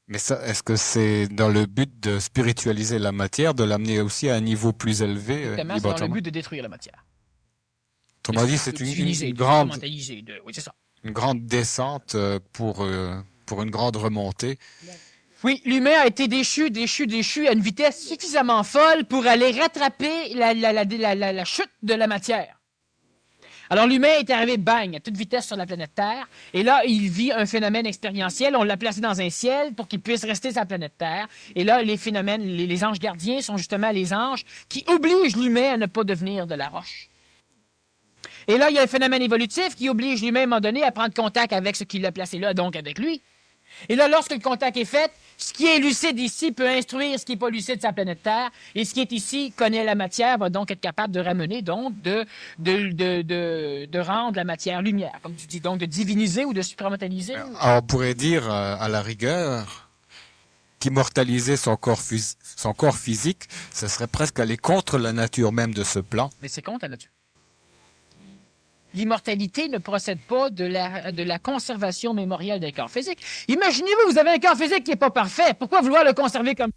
Mais ça, est-ce que c'est dans le but de spiritualiser la matière, de l'amener aussi à un niveau plus élevé, Exactement, c'est dans le but de détruire la matière. Autrement dit, c'est De diviniser, une de grande, instrumentaliser, oui, c'est ça. une grande descente pour une grande remontée. Oui, l'humain a été déchu à une vitesse suffisamment folle pour aller rattraper la chute de la matière. Alors l'humain est arrivé, bang, à toute vitesse sur la planète Terre, et là, il vit un phénomène expérientiel. On l'a placé dans un ciel pour qu'il puisse rester sur la planète Terre. Et là, les phénomènes, les anges gardiens sont justement les anges qui obligent l'humain à ne pas devenir de la roche. Et là, il y a un phénomène évolutif qui oblige l'humain, à un moment donné, à prendre contact avec ce qui l'a placé là, donc avec lui. Et là, lorsque le contact est fait, ce qui est lucide ici peut instruire ce qui n'est pas lucide sur la planète Terre, et ce qui est ici connaît la matière, va donc être capable de ramener, donc de rendre la matière lumière, comme tu dis, donc de diviniser ou de supramentaliser. Alors, on pourrait dire, à la rigueur, qu'immortaliser son corps physique, ce serait presque aller contre la nature même de ce plan. Mais c'est contre la nature. L'immortalité ne procède pas de la conservation mémorielle d'un corps physique. Imaginez-vous, vous avez un corps physique qui n'est pas parfait. Pourquoi vouloir le conserver comme